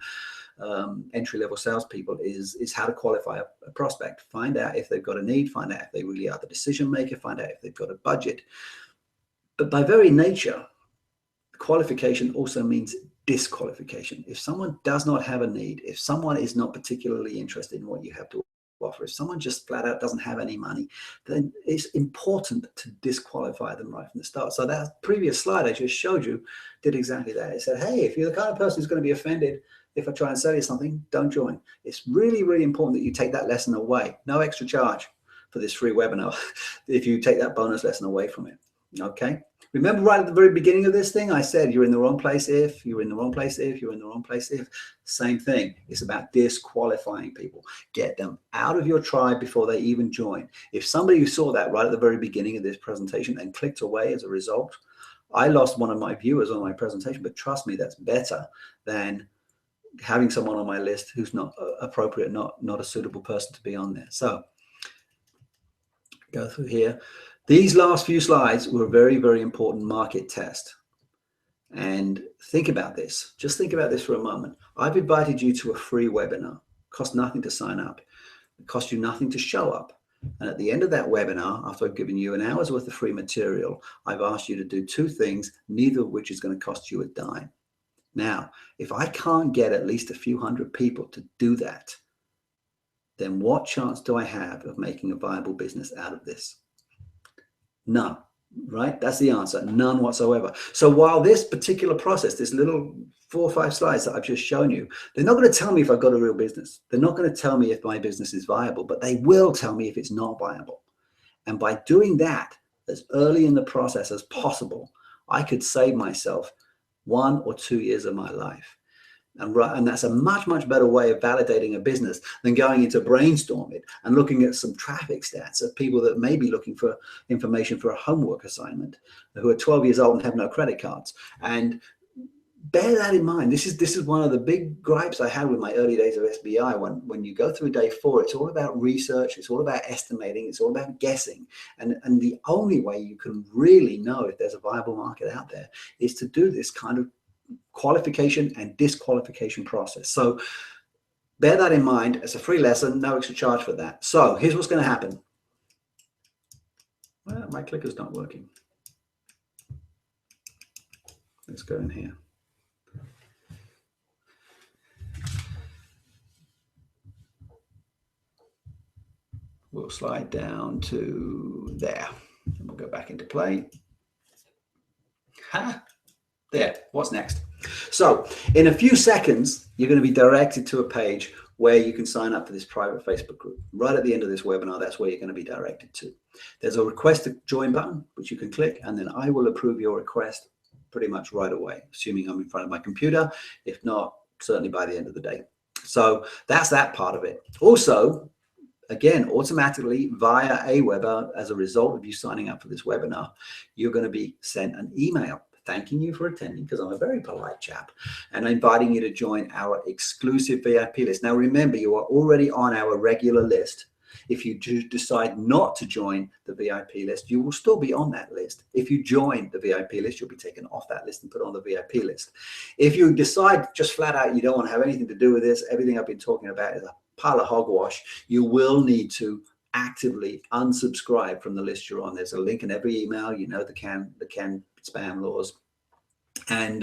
entry-level salespeople is how to qualify a prospect. Find out if they've got a need, find out if they really are the decision maker, find out if they've got a budget. But by very nature, qualification also means disqualification. If someone does not have a need, if someone is not particularly interested in what you have to offer, if someone just flat out doesn't have any money, then it's important to disqualify them right from the start. So that previous slide I just showed you did exactly that. It said, hey, if you're the kind of person who's going to be offended if I try and sell you something, don't join. It's really, really important that you take that lesson away. No extra charge for this free webinar if you take that bonus lesson away from it. Okay. Remember right at the very beginning of this thing, I said you're in the wrong place if, you're in the wrong place if, you're in the wrong place if. Same thing. It's about disqualifying people. Get them out of your tribe before they even join. If somebody who saw that right at the very beginning of this presentation and clicked away as a result, I lost one of my viewers on my presentation, but trust me, that's better than having someone on my list who's not appropriate, not a suitable person to be on there. So go through here. These last few slides were a very, very important market test. And think about this. Just think about this for a moment. I've invited you to a free webinar. It costs nothing to sign up. It costs you nothing to show up. And at the end of that webinar, after I've given you an hour's worth of free material, I've asked you to do two things, neither of which is going to cost you a dime. Now, if I can't get at least a few hundred people to do that, then what chance do I have of making a viable business out of this? None, right? That's the answer, none whatsoever. So while this particular process, this little 4 or 5 slides that I've just shown you, they're not going to tell me if I've got a real business. They're not going to tell me if my business is viable, but they will tell me if it's not viable. And by doing that as early in the process as possible, I could save myself 1 or 2 years of my life. And that's a much, much better way of validating a business than going into brainstorm it and looking at some traffic stats of people that may be looking for information for a homework assignment, who are 12 years old and have no credit cards. And bear that in mind. This is one of the big gripes I had with my early days of SBI. When you go through day 4, it's all about research, it's all about estimating, it's all about guessing. And the only way you can really know if there's a viable market out there is to do this kind of qualification and disqualification process. So bear that in mind. It's a free lesson, no extra charge for that. So here's what's going to happen. Well, my clicker's not working. Let's go in here. We'll slide down to there and we'll go back into play. There, what's next? So in a few seconds, you're going to be directed to a page where you can sign up for this private Facebook group. Right at the end of this webinar, that's where you're going to be directed to. There's a request to join button, which you can click, and then I will approve your request pretty much right away, assuming I'm in front of my computer. If not, certainly by the end of the day. So that's that part of it. Also, again, automatically via Aweber, as a result of you signing up for this webinar, you're going to be sent an email thanking you for attending, because I'm a very polite chap, and inviting you to join our exclusive VIP list. Now, remember, you are already on our regular list. If you do decide not to join the VIP list, you will still be on that list. If you join the VIP list, you'll be taken off that list and put on the VIP list. If you decide just flat out you don't want to have anything to do with this, everything I've been talking about is a pile of hogwash, you will need to actively unsubscribe from the list you're on. There's a link in every email, you know, the CAN spam laws, and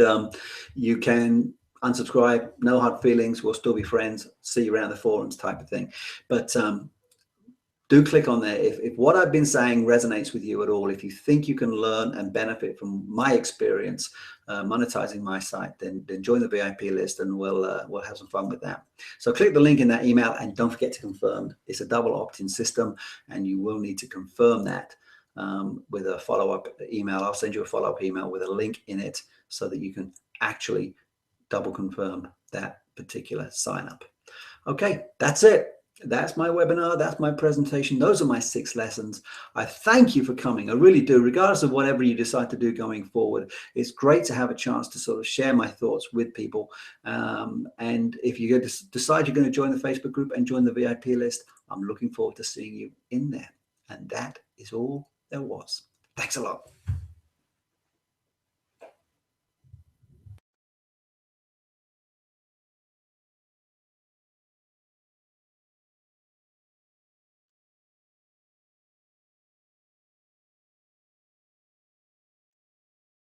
you can unsubscribe, no hard feelings, we'll still be friends, see you around the forums type of thing. But do click on there if what I've been saying resonates with you at all. If you think you can learn and benefit from my experience monetizing my site, then join the VIP list, and we'll have some fun with that. So click the link in that email, and don't forget to confirm. It's a double opt-in system, and you will need to confirm that with a follow-up email. I'll send you a follow-up email with a link in it so that you can actually double confirm that particular sign up. Okay, that's it. That's my webinar. That's my presentation. Those are my 6 lessons. I thank you for coming. I really do. Regardless of whatever you decide to do going forward, it's great to have a chance to sort of share my thoughts with people. And if you decide you're going to join the Facebook group and join the VIP list, I'm looking forward to seeing you in there. And that is all there was. Thanks a lot.